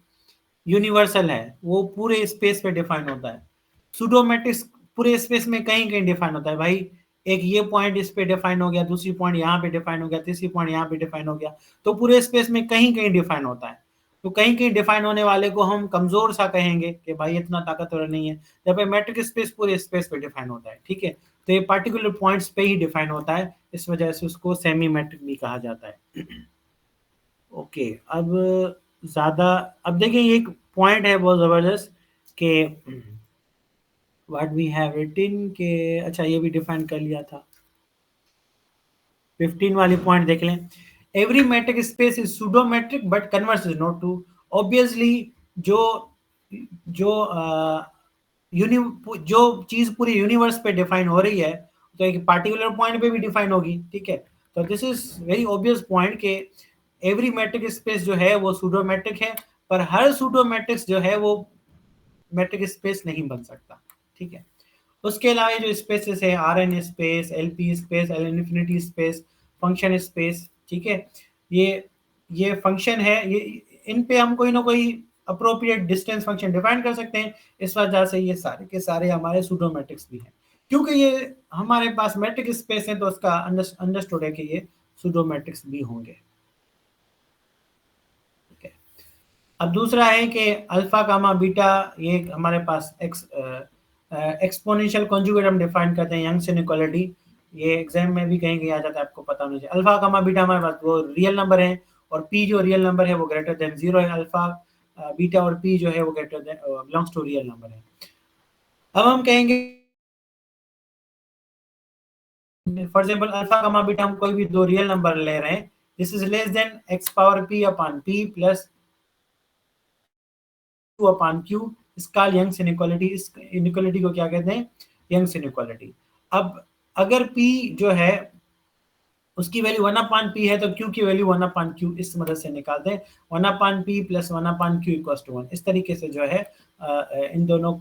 Speaker 1: यूनिवर्सल है, वो पूरे स्पेस पे डिफाइन होता है। सूडो मैट्रिक्स पूरे स्पेस में कहीं कहीं डिफाइन होता है भाई, एक ये पॉइंट इस पे डिफाइन हो गया, दूसरी पॉइंट यहाँ पे डिफाइन हो गया, तीसरी पॉइंट यहाँ पे डिफाइन हो गया, तो पूरे स्पेस में कहीं कहीं डिफाइन होता है। तो कहीं कहीं डिफाइन होने वाले को हम कमजोर सा कहेंगे कि भाई इतना ताकतवर नहीं है, जब मैट्रिक स्पेस पूरे स्पेस पे डिफाइन होता है। ठीक है, तो ये पार्टिकुलर पॉइंट्स पे ही डिफाइन होता है, इस वजह से उसको सेमी मैट्रिक भी कहा जाता है। ओके, अब ज्यादा, अब देखिए एक पॉइंट है बहुत जबरदस्त कि व्हाट वी हैव रिटन के, अच्छा ये भी डिफाइन कर लिया था। 15 वाली पॉइंट देख लें, every metric space is pseudo metric but converse is not true. Obviously जो जो जो चीज पूरी यूनिवर्स पे डिफाइन हो रही है, तो एक पार्टिकुलर पॉइंट पे भी डिफाइन होगी। ठीक है, तो this is very obvious point के एवरी मैट्रिक स्पेस जो है वो सूडो मैट्रिक है, पर हर सूडो मैट्रिक्स जो है वो मैट्रिक स्पेस नहीं बन सकता। ठीक है, उसके अलावा जो स्पेसेस है R n space, L p space, L infinity space, function space, ठीक है, ये फंक्शन है, ये इन पे हम कोई ना कोई अप्रोप्रिएट डिस्टेंस फंक्शन डिफाइन कर सकते हैं। इस वजह से ये सारे के सारे हमारे सूडो मैट्रिक्स भी हैं, क्योंकि ये हमारे पास मैट्रिक स्पेस है तो उसका अंडरस्टूड है कि ये सूडो मैट्रिक्स भी होंगे। ठीक है, अब दूसरा है कि अल्फा कामा बीटा, ये हमारे पास एक्सपोनेंशियल कॉन्जुगेट हम डिफाइन करते हैं, यंग्स इनइक्वालिटी, ये एग्जाम में भी कहीं कहीं आ जाता है, आपको पता होना चाहिए। अल्फा कामा बीटा हमारे पास वो रियल नंबर है, और पी जो रियल नंबर है वो ग्रेटर देन 0 है। अल्फा बीटा और पी जो है वो greater than belongs to real number है। अब हम कहेंगे for example alpha comma beta, हम कोई भी दो रियल नंबर ले रहे हैं, this is less than x power p upon p plus 2 upon q, इसका यंग्स इनइक्वालिटी, इस इनइक्वालिटी को क्या कहते हैं, यंग्स इनइक्वालिटी। अब अगर P जो है उसकी वैल्यू 1/p है तो q की वैल्यू 1/q इस मदद से निकालते हैं, 1/p plus 1/q equals to 1। इस तरीके से जो है इन दोनों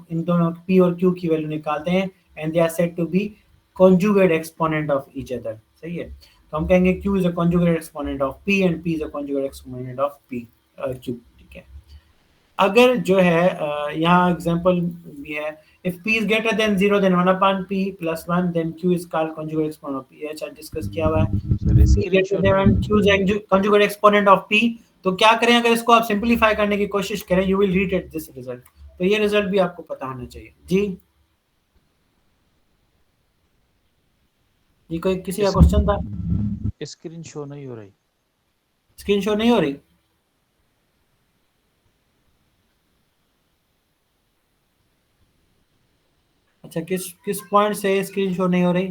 Speaker 1: p और q की वैल्यू निकालते हैं, and they are said to be conjugate exponent of each other। सही है, तो हम कहेंगे q is a conjugate exponent of p and p is a conjugate exponent of p q। ठीक है, अगर जो है यहाँ एग्जांपल भी है, if p is greater than 0 then 1/p plus 1 then q is called conjugate exponent of p। ये अच्छा डिस्कस किया हुआ है।
Speaker 3: Sir
Speaker 1: p greater than q is conjugate exponent of p। तो क्या करें, अगर इसको आप सिंपलीफाई करने की कोशिश करें, you will reach at this result। तो ये रिजल्ट भी आपको पता होना चाहिए जी कोई किसी का क्वेश्चन था?
Speaker 3: स्क्रीन शो नहीं हो रही।
Speaker 1: स्क्रीन शो नहीं हो रही? अच्छा, किस पॉइंट से स्क्रीन शो नहीं हो रही?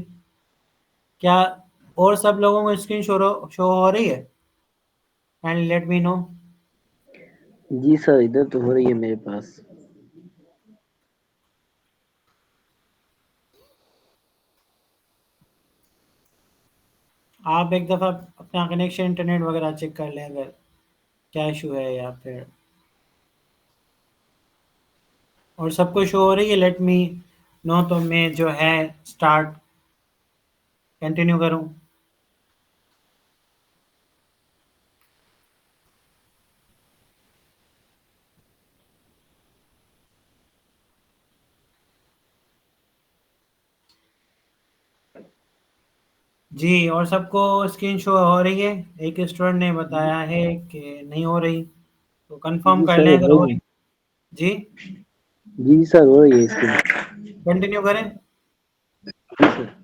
Speaker 1: क्या और सब लोगों को स्क्रीन शो हो रही है? And let me know.
Speaker 4: जी सर, इधर तो हो रही है मेरे पास।
Speaker 1: आप एक दफ़ा अपना कनेक्शन इंटरनेट वगैरह चेक कर लें अगर क्या इशू है, या फिर और सबको शो हो रही है, लेट मी नो तो मैं जो है स्टार्ट कंटिन्यू करूं। जी, और सबको स्क्रीन शो हो रही है? एक स्टूडेंट ने बताया है कि नहीं हो रही, तो कंफर्म
Speaker 4: जी
Speaker 1: कर
Speaker 4: सर,
Speaker 1: लें अगर
Speaker 4: हो
Speaker 1: हो
Speaker 4: रही
Speaker 1: रही। जी
Speaker 4: जी सर, हो रही है इसकी।
Speaker 1: कंटिन्यू करें?
Speaker 4: जी सर।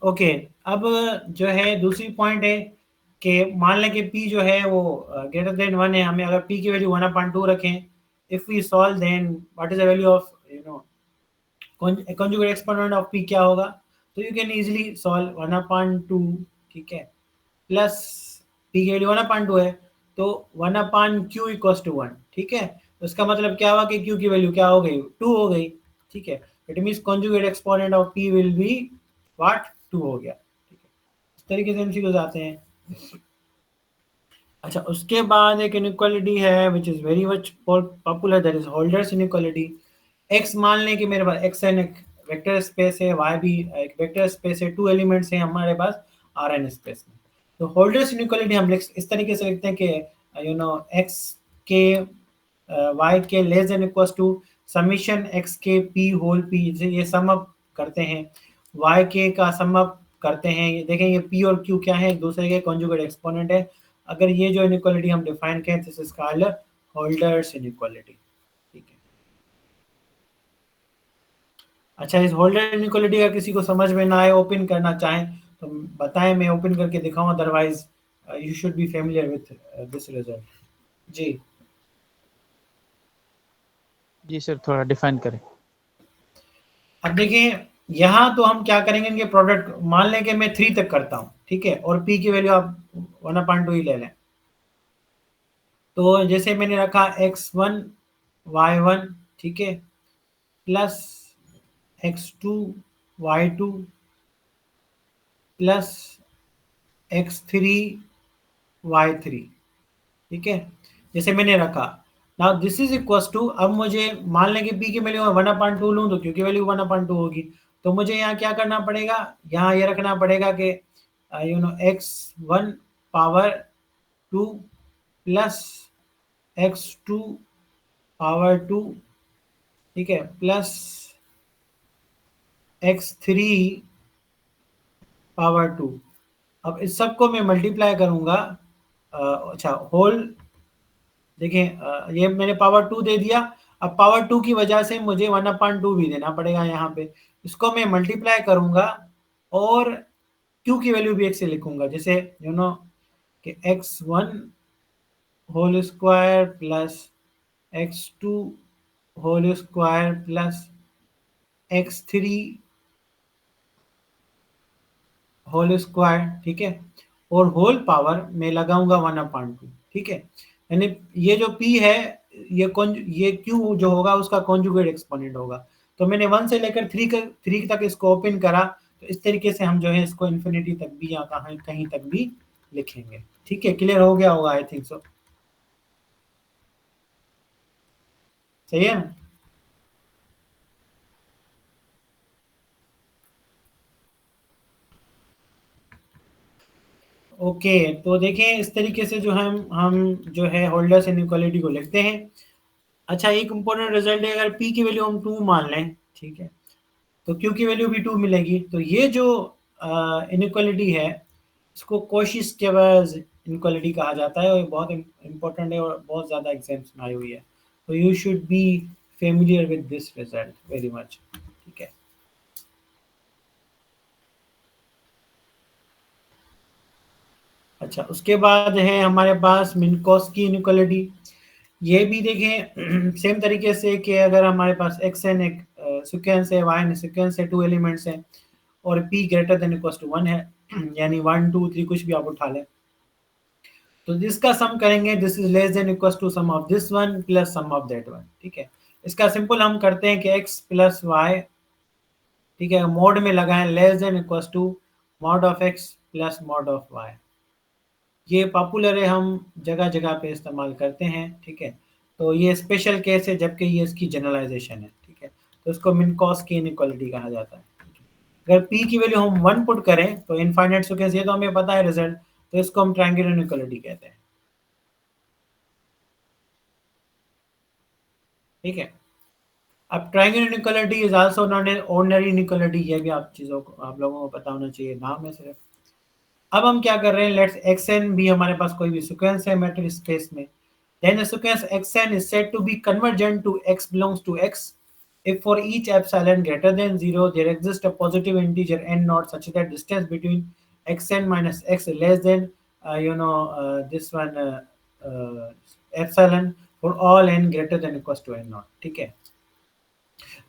Speaker 1: ओके, अब जो है दूसरी पॉइंट है कि मान लें कि p जो है वो ग्रेटर देन 1 है, हमें अगर p की वैल्यू 1/2 रखें, if we solve then what is the value of conjugate exponent of p क्या होगा? तो यू कैन इजीली सॉल्व 1/2, ठीक है, प्लस p की वैल्यू 1/2 है तो 1/q इक्वल्स टू 1। ठीक है, तो इसका मतलब क्या हुआ कि q की वैल्यू क्या हो गई? 2 हो गई। ठीक है, it means conjugate exponent of p will be what? 2 हो गया। ठीक है, इस तरीके से एमसीक्यूज आते हैं। अच्छा, उसके बाद एक इनइक्वालिटी है which is very much popular, that is holders inequality. x मान लें कि मेरे पास xn एक वेक्टर स्पेस है, y भी एक वेक्टर स्पेस है, 2 एलिमेंट्स हैं हमारे पास Rn स्पेस में। तो होल्डर्स इनइक्वालिटी हम इस तरीके से लिखते हैं कि x के y के less than equals to summation x के p होल p, ये सम अप करते हैं, y के का सम अप करते हैं। ये देखें, ये p और q क्या है? एक दूसरे के कॉन्जुगेट एक्सपोनेंट है। अगर ये जो इनइक्वालिटी हम डिफाइन करें, this is called holders inequality. ठीक है, अच्छा, इस होल्डर इनइक्वालिटी का किसी को समझ में ना आए, ओपन करना चाहें तो बताएं, मैं ओपन करके दिखाऊं, otherwise you should be familiar with this result. जी
Speaker 3: जी सर, थोड़ा डिफाइन करें।
Speaker 1: अब देखिए, यहाँ तो हम क्या करेंगे, इनके प्रोडक्ट मान लें कि मैं 3 तक करता हूँ, ठीक है, और p की वैल्यू आप 1/2 ही ले लें। तो जैसे मैंने रखा x1 y1, ठीक है, plus x2 y2 plus x3 y3, ठीक है, जैसे मैंने रखा। Now this is equals to, अब मुझे मान लें कि p की वैल्यू मैं 1/2 लूँ तो q की वैल्यू 1/2 होगी। तो मुझे यहाँ क्या करना पड़ेगा? यहाँ ये रखना पड़ेगा कि x1 power 2 plus x2 power 2, ठीक है, प्लस x3 पावर 2। अब इस सबको मैं मल्टीप्लाई करूंगा, अच्छा होल, देखिए ये मैंने पावर 2 दे दिया। अब पावर 2 की वजह से मुझे 1/2 भी देना पड़ेगा यहाँ पे। इसको मैं मल्टीप्लाई करूंगा और q की वैल्यू भी एक से लिखूंगा, जैसे कि x1 whole square plus x2 whole square plus x3 whole square, ठीक है, और होल पावर में लगाऊंगा 1/2। ठीक है, यानी ये जो p है, ये q जो होगा उसका कॉन्जुगेट एक्सपोनेंट होगा। तो मैंने 1 से लेकर 3 तक इसको ओपन करा, तो इस तरीके से हम जो है इसको इन्फिनिटी तक भी या कहीं तक भी लिखेंगे। ठीक है, क्लियर हो गया होगा आई थिंक सो। सही है ना? ओके, तो देखें इस तरीके से जो हम जो है होल्डर्स इनइक्वालिटी को लिखते हैं। अच्छा, एक इंपॉर्टेंट रिजल्ट है, अगर p की वैल्यू हम 2 मान लें, ठीक है, तो q की वैल्यू भी 2 मिलेगी। तो ये जो इनइक्वालिटी है इसको कोशी-स्क्वायर इनइक्वालिटी कहा जाता है और बहुत इंपॉर्टेंट है और बहुत ज़्यादा एग्जाम्स में आई हुई है। तो you should be familiar with this result very much. ठीक है, अच्छा, उसके बाद है हमारे पास मिन्कोव्स्की इनइक्वालिटी। ये भी देखें सेम तरीके से कि अगर हमारे पास xn एक सीक्वेंस है, yn सीक्वेंस है, 2 एलिमेंट्स हैं और p greater than equal to 1 है, यानी 1 2 3 कुछ भी आप उठा लें, तो जिसका सम करेंगे this is less than equal to sum of this one plus sum of that one. ठीक है, इसका सिंपल हम करते हैं कि x प्लस वाई, ठीक है, मोड में लगाएं less than equal to mod of x plus mod of y। ये पॉपुलर है, हम जगह जगह पे इस्तेमाल करते हैं। ठीक है, तो ये स्पेशल केस है जबकि ये इसकी जनरलाइजेशन है। ठीक है, तो इसको मिन्कोव्स्की इनइक्वालिटी कहा जाता है। अगर p की वैल्यू हम 1 पुट करें तो इनफाइनाइट सीक्वेंस, ये तो हमें पता है रिजल्ट, तो इसको हम ट्रायंगुलर इनइक्वालिटी कहते हैं। ठीक है, अब triangular inequality is also known as ordinary inequality, ये भी आप चीज़ों को आप लोगों को पता होना चाहिए, नाम है सिर्फ। अब हम क्या कर रहे हैं, लेट्स xn भी हमारे पास कोई भी सीक्वेंस है मैट्रिक्स स्पेस में, then a sequence xn is said to be convergent to x belongs to x if for each epsilon greater than 0 there exists a positive integer n naught such that distance between xn minus x is less than this one epsilon for all n greater than equals to n naught। ठीक है,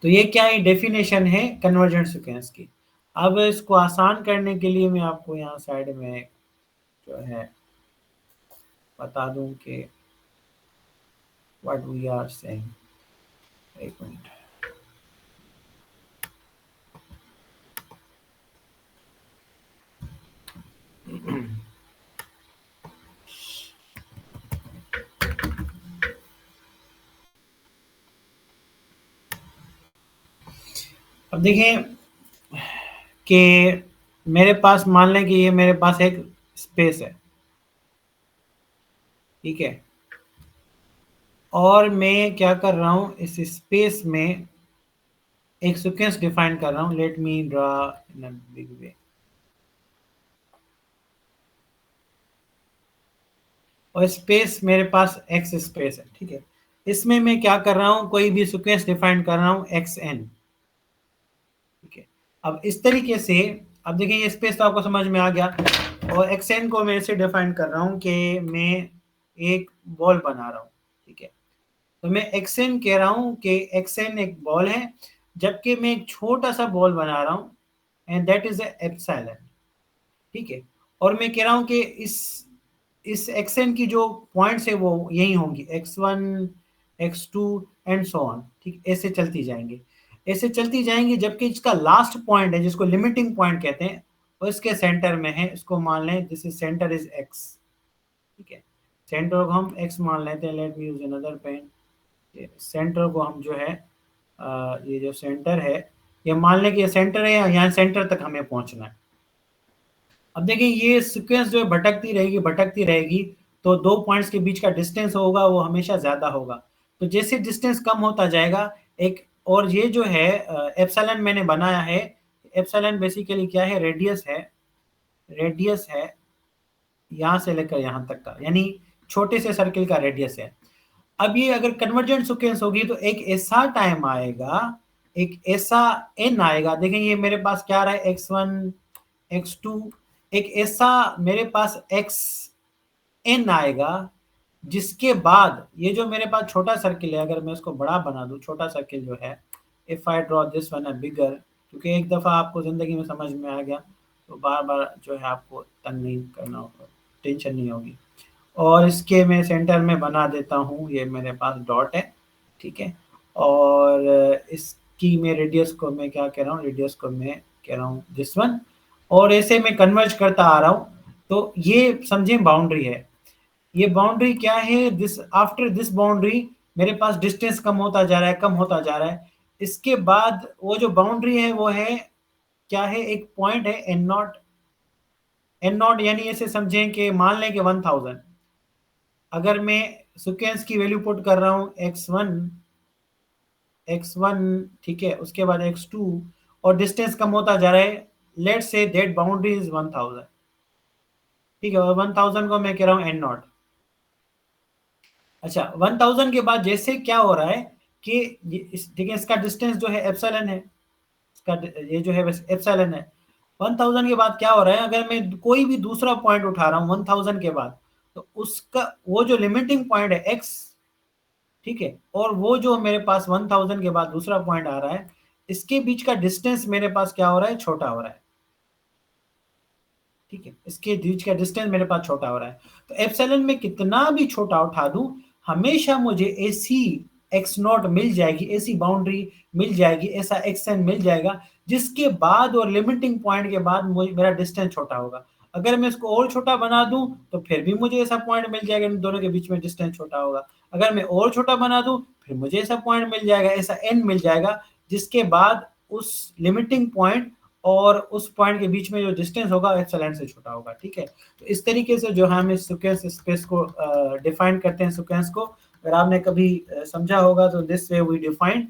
Speaker 1: तो ये क्या है, definition है convergent sequence की। अब इसको आसान करने के लिए मैं आपको यहाँ साइड में जो है बता दूं कि व्हाट वी आर सेइंग। एक मिनट, अब देखें कि मेरे पास, मान लें कि ये मेरे पास एक स्पेस है, ठीक है, और मैं क्या कर रहा हूं, इस स्पेस में एक सीक्वेंस डिफाइन कर रहा हूं। Let me draw in a big way. और स्पेस मेरे पास एक्स स्पेस है, ठीक है, इसमें मैं क्या कर रहा हूं, कोई भी सीक्वेंस डिफाइन कर रहा हूं xn। ठीक है, अब इस तरीके से, अब देखिए ये स्पेस तो आपको समझ में आ गया, और xn को मैं ऐसे डिफाइन कर रहा हूं कि मैं एक बॉल बना रहा हूं। ठीक है, तो मैं xn कह रहा हूं कि xn एक बॉल है, जबकि मैं एक छोटा सा बॉल बना रहा हूं एंड दैट इज एप्सिलॉन। ठीक है, और मैं कह रहा हूं कि इस xn की जो पॉइंट्स है वो यही होंगी, x1 x2 and so on. ठीक, ऐसे चलती जाएंगी, ऐसे चलती जाएंगी, जबकि इसका लास्ट पॉइंट है जिसको लिमिटिंग पॉइंट कहते हैं वो इसके सेंटर में है। इसको मान लें this is centre is x। ठीक है, सेंटर को हम x मान लेते हैं। Let me use another pen. Centre को हम जो है ये जो सेंटर है, ये मान लें कि ये सेंटर है, यहाँ सेंटर तक हमें पहुंचना है। अब देखिए ये सीक्वेंस जो है भटकती रहेगी, तो दो पॉइंट्स के बीच का डिस्टेंस होगा वो हमेशा ज्यादा होगा। तो जैसे डिस्टेंस कम होता जाएगा एक, और ये जो है एप्सिलॉन मैंने बनाया है, एप्सिलॉन बेसिकली क्या है, रेडियस है यहाँ से लेकर यहाँ तक का, यानी छोटे से सर्किल का रेडियस है। अब ये अगर कन्वर्जेंट सीक्वेंस होगी तो एक ऐसा टाइम आएगा, एक ऐसा n आएगा, देखें ये मेरे पास क्या रहा है, x1 x2, एक ऐसा मेरे पास xn आएगा जिसके बाद ये जो मेरे पास छोटा सर्किल है, अगर मैं इसको बड़ा बना दूं, छोटा सर्किल जो है, if I draw this one a bigger, क्योंकि एक दफ़ा आपको ज़िंदगी में समझ में आ गया तो बार बार जो है आपको तंग नहीं करना होगा, टेंशन नहीं होगी। और इसके मैं सेंटर में बना देता हूँ, ये मेरे पास डॉट है। ठीक है, और इसकी मैं रेडियस को मैं क्या कह रहा हूँ, रेडियस को मैं कह रहा हूँ दिस वन, और ऐसे मैं कन्वर्ज करता आ रहा हूँ, तो ये समझे बाउंड्री है। ये बाउंड्री क्या है, दिस आफ्टर दिस बाउंड्री मेरे पास डिस्टेंस कम होता जा रहा है, कम होता जा रहा है। इसके बाद वो जो बाउंड्री है वो है क्या है, एक पॉइंट है एन नॉट। एन नॉट यानी ऐसे समझें कि मान लें कि 1000, अगर मैं सीक्वेंस की वैल्यू पुट कर रहा हूँ x1, ठीक है, उसके बाद x2, और डिस्टेंस कम होता जा रहा है, let's say that boundary is 1000, ठीक है, और 1000 को मैं कह रहा हूँ एन नॉट। अच्छा, 1000 के बाद जैसे क्या हो रहा है कि ठीक है, इसका डिस्टेंस जो है एप्सिलॉन है, इसका ये जो है एप्सिलॉन है। 1000 के बाद क्या हो रहा है, अगर मैं कोई भी दूसरा पॉइंट उठा रहा हूँ 1000 के बाद, तो उसका वो जो लिमिटिंग पॉइंट है x, ठीक है, और वो जो मेरे पास 1000 के बाद दूसरा पॉइंट आ रहा है, इसके बीच का डिस्टेंस मेरे पास क्या हो रहा है, छोटा हो रहा है, ठीक है, इसके बीच का डिस्टेंस मेरे पास छोटा हो रहा है। तो एप्सिलॉन में कितना भी छोटा उठा दूं, हमेशा मुझे ऐसी एक्स नॉट मिल जाएगी, ऐसी बाउंड्री मिल जाएगी, ऐसा एक्सएन मिल जाएगा, जिसके बाद और लिमिटिंग पॉइंट के बाद मेरा डिस्टेंस छोटा होगा। अगर मैं इसको और छोटा बना दूं तो फिर भी मुझे ऐसा पॉइंट मिल जाएगा, इन दोनों के बीच में डिस्टेंस छोटा होगा। अगर मैं और छोटा बना दूं फिर मुझे ऐसा पॉइंट मिल जाएगा, ऐसा एन मिल जाएगा, जिसके बाद उस लिमिटिंग पॉइंट और उस पॉइंट के बीच में जो डिस्टेंस होगा एप्सिलॉन से छोटा होगा, ठीक है। तो इस तरीके से जो हम इस सीक्वेंस स्पेस को डिफाइन करते हैं, सीक्वेंस को, अगर आपने कभी समझा होगा तो दिस वे वी डिफाइन।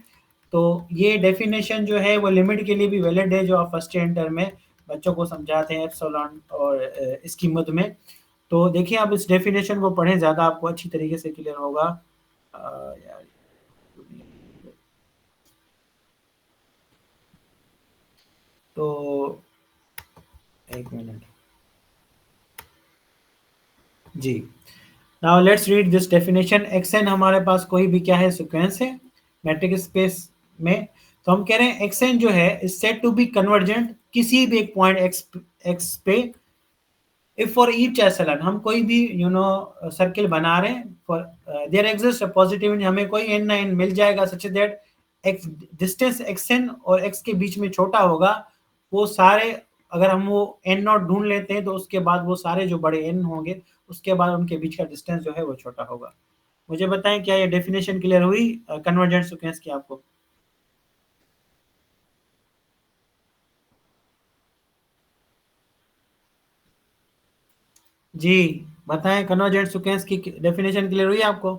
Speaker 1: तो ये डेफिनेशन जो है वो लिमिट के लिए भी वैलिड है, जो आप फर्स्ट इंटर में बच्चों को समझाते हैं एप्सिलॉन और इसकी मद में। तो देखिए, आप इस डेफिनेशन को पढ़ें, ज़्यादा आपको अच्छी तरीके से क्लियर होगा। यार तो एक मिनट जी। Now let's read this definition. X n हमारे पास कोई भी क्या है, सीक्वेंस है मैट्रिक्स स्पेस में। तो हम कह रहे हैं एक्सएन जो है is said to be convergent किसी भी एक पॉइंट एक्स पे, इफ फॉर ईच एप्सिलॉन, हम कोई भी सर्किल बना रहे हैं, for there exist a positive, हमें कोई एन ना एन मिल जाएगा such that x distance x n और एक्स के बीच में छोटा होगा, वो सारे, अगर हम वो एन नॉट ढूंढ लेते हैं तो उसके बाद वो सारे जो बड़े एन होंगे उसके बाद उनके बीच का डिस्टेंस जो है वो छोटा होगा। मुझे बताएं, क्या ये डेफिनेशन क्लियर हुई कन्वर्जेंट सीक्वेंस की आपको? जी बताएं, कन्वर्जेंट सीक्वेंस की डेफिनेशन क्लियर हुई आपको?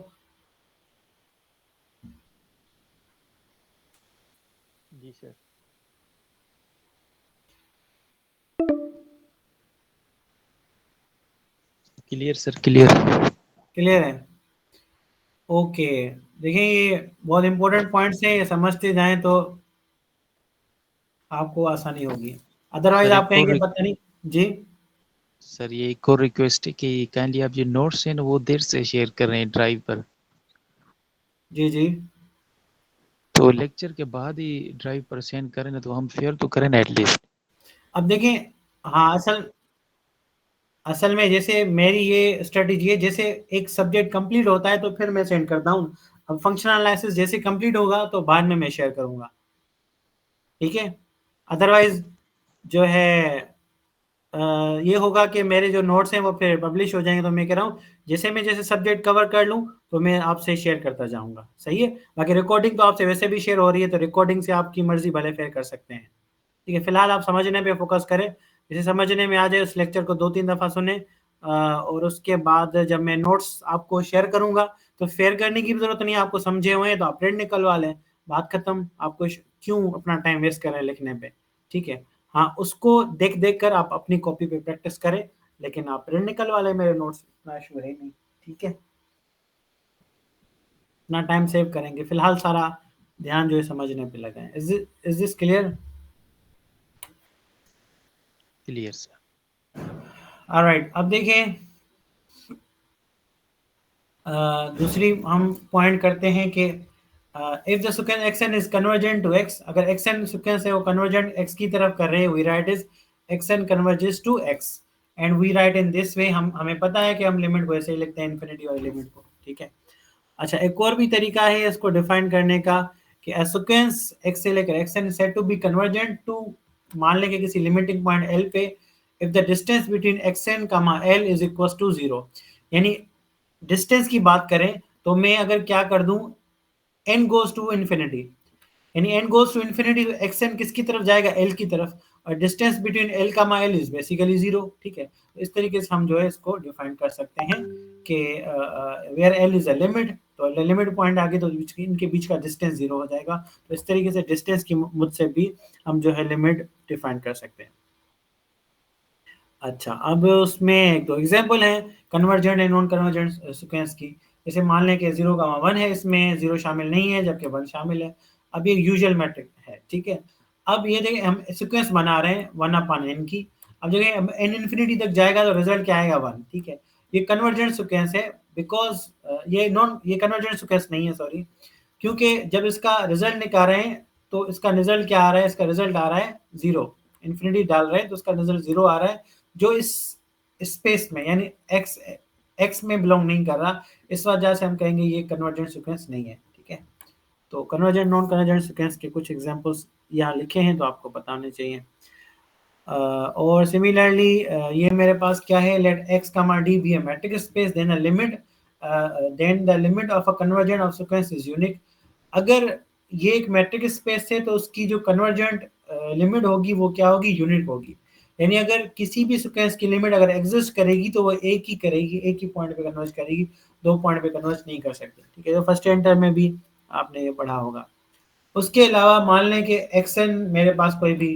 Speaker 3: जी sir. Clear sir, clear.
Speaker 1: Clear है, ओके। देखिए, ये बहुत इंपॉर्टेंट पॉइंट्स हैं, ये समझते जाएं तो आपको आसानी होगी, अदरवाइज
Speaker 3: सर
Speaker 1: आप
Speaker 3: एक
Speaker 1: कहेंगे
Speaker 3: और
Speaker 1: पता नहीं। जी
Speaker 3: सर, ये एक और रिक्वेस्ट है कि काइंडली आप जो नोट्स हैं ना वो देर से शेयर कर रहे हैं ड्राइव पर,
Speaker 1: जी जी।
Speaker 3: तो लेक्चर के बाद ही ड्राइव पर सेंड करें ना, तो हम शेयर तो करें ना एटलीस्ट।
Speaker 1: अब देखिए, हाँ, असल में जैसे मेरी ये स्ट्रेटेजी है, जैसे एक सब्जेक्ट कंप्लीट होता है तो फिर मैं सेंड करता हूँ। अब फंक्शनल एनालिसिस जैसे कंप्लीट होगा तो बाद में मैं शेयर करूंगा, ठीक है। अदरवाइज जो है ये होगा कि मेरे जो नोट्स हैं वो फिर पब्लिश हो जाएंगे। तो मैं कह रहा हूँ जैसे मैं जैसे सब्जेक्ट कवर कर लूँ तो मैं आपसे शेयर करता जाऊंगा, सही है। बाकी रिकॉर्डिंग तो आपसे वैसे भी शेयर हो रही है, तो रिकॉर्डिंग से आपकी मर्जी भले फेयर कर सकते हैं, ठीक है। फिलहाल आप समझने पे फोकस करें, जैसे समझने में आ जाए उस लेक्चर को 2-3 दफ़ा सुने, और उसके बाद जब मैं नोट्स आपको शेयर करूंगा तो शेयर करने की भी जरूरत नहीं है, आपको समझे हुए हैं तो आप प्रिंट निकलवा लें, बात खत्म। आपको क्यों अपना टाइम वेस्ट करें लिखने पे, ठीक है। हाँ, उसको देख देख कर आप अपनी कॉपी पे प्रैक्टिस करें, लेकिन आप प्रिंट निकलवा लें मेरे नोट्स, इतना इशू है नहीं, ठीक है। इतना टाइम सेव करेंगे, फिलहाल सारा ध्यान जो है समझने पे लगाएं। Is this clear?
Speaker 3: Clear sir.
Speaker 1: Alright, अब देखिए, दूसरी हम पॉइंट करते हैं कि if the sequence x n is convergent to x, अगर एक्सएन सीक्वेंस है वो कन्वर्जेंट एक्स की तरफ कर रहे हैं, we write is x n converges to x, and we write in this way, हमें पता है कि हम लिमिट को ऐसे ही लिखते हैं, इन्फिनिटी वाली लिमिट को, ठीक है। अच्छा, एक और भी तरीका है इसको डिफाइन करने का कि सीक्वेंस एक्स से लेकर x n said to be convergent to मान लें कि किसी लिमिटिंग पॉइंट L पे if the distance between xn, L is equal to 0, यानी डिस्टेंस की बात करें तो मैं अगर क्या कर दूं, n गोज टू इन्फिनिटी, यानी n गोज टू इन्फिनिटी, तो xn किसकी तरफ जाएगा, L की तरफ, और distance between L L is basically 0, ठीक है। तो इस तरीके से हम जो है इसको डिफाइन कर सकते हैं कि where L is a limit, तो लिमिट पॉइंट आगे तो इनके बीच का डिस्टेंस 0 हो जाएगा। तो इस तरीके से डिस्टेंस की मुझसे भी हम जो है लिमिट डिफाइन कर सकते हैं। अच्छा, अब उसमें एक दो एग्जांपल है convergent and non convergent sequence की। जैसे मान लें कि 0,1 है, इसमें 0 शामिल नहीं है जबकि 1 शामिल है। अब ये यूजुअल मैट्रिक है, ठीक है। अब ये देखिए हम सीक्वेंस बना रहे हैं 1/n की। अब देखिए n इन्फिनिटी तक जाएगा तो रिजल्ट क्या आएगा 1, ठीक है। ये कन्वर्जेंट सीक्वेंस है बिकॉज ये कन्वर्जेंट सीक्वेंस नहीं है, सॉरी, क्योंकि जब इसका रिजल्ट निकाल रहे हैं तो इसका रिजल्ट क्या आ रहा है, इसका रिजल्ट आ रहा है 0, इन्फिनिटी डाल रहे हैं तो इसका रिजल्ट 0 आ रहा है, जो इस स्पेस में यानी x में बिलोंग नहीं कर रहा। इस वजह से हम कहेंगे ये कन्वर्जेंट सीक्वेंस नहीं है, ठीक है। तो कन्वर्जेंट नॉन कन्वर्जेंट सीक्वेंस के कुछ एग्जांपल्स यहाँ लिखे हैं तो आपको बताने चाहिए। और सिमिलरली ये मेरे पास क्या है, let x, d be a metric space, then a limit, then the limit of a convergent of sequence is unique. अगर ये एक मैट्रिक स्पेस है तो उसकी जो कन्वर्जेंट लिमिट होगी वो क्या होगी, यूनिक होगी। यानी अगर किसी भी सीक्वेंस की लिमिट अगर एग्जिस्ट करेगी तो वो एक ही करेगी, एक ही पॉइंट पे कन्वर्ज करेगी, दो पॉइंट पे कन्वर्ज नहीं कर सकती, ठीक है। तो फर्स्ट एंटर में भी आपने ये पढ़ा होगा। उसके अलावा मान लें कि xn मेरे पास कोई भी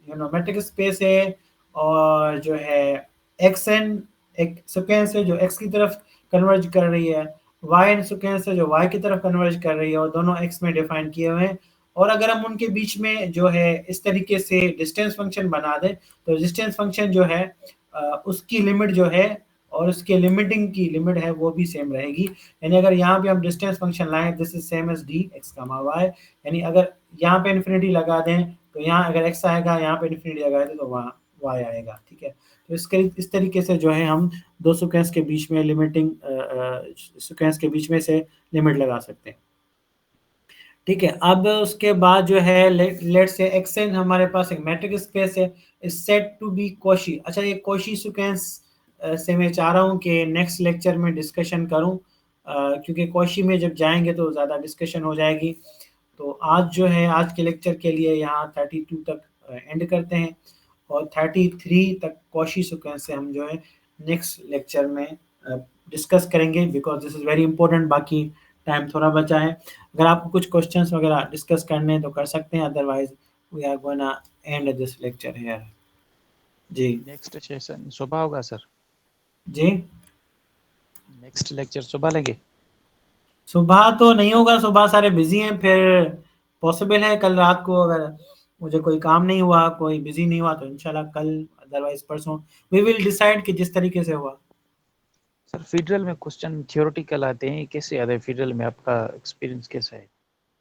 Speaker 1: मैट्रिक स्पेस है और जो है xn एक सीक्वेंस है जो x की तरफ कन्वर्ज कर रही है, yn सीक्वेंस है जो y की तरफ कन्वर्ज कर रही है, और दोनों x में डिफाइन किए हुए हैं। और अगर हम उनके बीच में जो है इस तरीके से डिस्टेंस फंक्शन बना दें तो डिस्टेंस फंक्शन जो है उसकी लिमिट जो है और उसके लिमिटिंग की लिमिट है वो भी सेम रहेगी। यानी अगर यहाँ पे हम डिस्टेंस फंक्शन लाएं, this is same as d x comma y, यानी अगर यहाँ पे इन्फिनिटी लगा दें तो यहाँ अगर x आएगा, यहाँ पे इन्फिनिटी लगा दें तो वहाँ y आएगा, ठीक है। तो इस तरीके से जो है हम दो सीक्वेंस के बीच में लिमिटिंग सीक्वेंस के बीच में से लिमिट लगा सकते हैं, ठीक है। अब उसके बाद जो है लेट से xn हमारे पास एक मैट्रिक स्पेस है, is set to be Cauchy. अच्छा, ये कॉशी सीक्वेंस से मैं चाह रहा हूँ कि नेक्स्ट लेक्चर में डिस्कशन करूँ, क्योंकि कॉशी में जब जाएंगे तो ज़्यादा डिस्कशन हो जाएगी। तो आज जो है आज के लेक्चर के लिए यहाँ 32 तक एंड करते हैं, और 33 तक कॉशी सीक्वेंस से हम जो है नेक्स्ट लेक्चर में डिस्कस करेंगे, because this is very important. बाकी टाइम थोड़ा बचा है, अगर आपको कुछ क्वेश्चंस वगैरह डिस्कस करने हैं तो कर सकते हैं, otherwise we are gonna end this lecture here. जी
Speaker 3: नेक्स्ट सेशन सुबह होगा सर?
Speaker 1: जी,
Speaker 3: नेक्स्ट लेक्चर सुबह लेंगे?
Speaker 1: सुबह तो नहीं होगा, सुबह सारे बिजी हैं। फिर पॉसिबल है कल रात को, अगर मुझे कोई काम नहीं हुआ, कोई बिजी नहीं हुआ तो इंशाल्लाह कल, अदरवाइज परसों। वी विल डिसाइड कि जिस तरीके से हुआ।
Speaker 3: सर फेडरल में क्वेश्चन थ्योरेटिकल आते हैं, कैसे आते हैं फेडरल में? आपका एक्सपीरियंस कैसा है?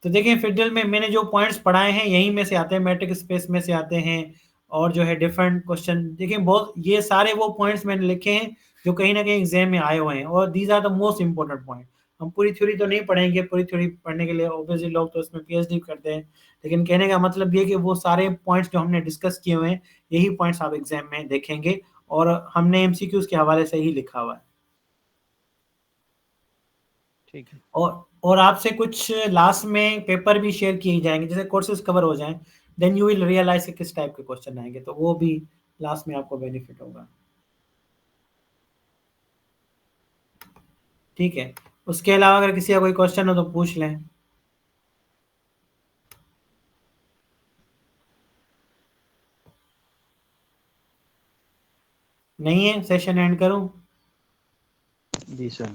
Speaker 1: तो देखिए फेडरल में मैंने जो पॉइंट्स पढ़ाए हैं यहीं में से आते हैं, मैट्रिक स्पेस में से आते हैं, और जो है डिफरेंट क्वेश्चन देखिए बहुत, ये सारे वो पॉइंट्स मैंने लिखे हैं जो कहीं ना कहीं एग्जाम में आए हुए हैं, और these are the most important point. हम पूरी थ्योरी तो नहीं पढ़ेंगे, पूरी थ्योरी पढ़ने के लिए ऑब्वियसली लोग तो इसमें पीएचडी करते हैं, लेकिन कहने का मतलब ये कि वो सारे पॉइंट्स जो हमने डिस्कस किए हुए हैं यही पॉइंट्स आप एग्जाम में देखेंगे, और हमने एमसीक्यूज के हवाले से ही लिखा हुआ है।
Speaker 3: ठीक है।
Speaker 1: और आपसे कुछ लास्ट में पेपर भी शेयर किए जाएंगे, जैसे कोर्सेज कवर हो जाएं, देन यू विल रियलाइज कि किस टाइप के क्वेश्चन आएंगे, तो वो भी लास्ट में आपको बेनिफिट होगा, ठीक है। उसके अलावा अगर किसी का कोई क्वेश्चन हो तो पूछ लें। नहीं है, सेशन एंड करूं?
Speaker 3: जी सर।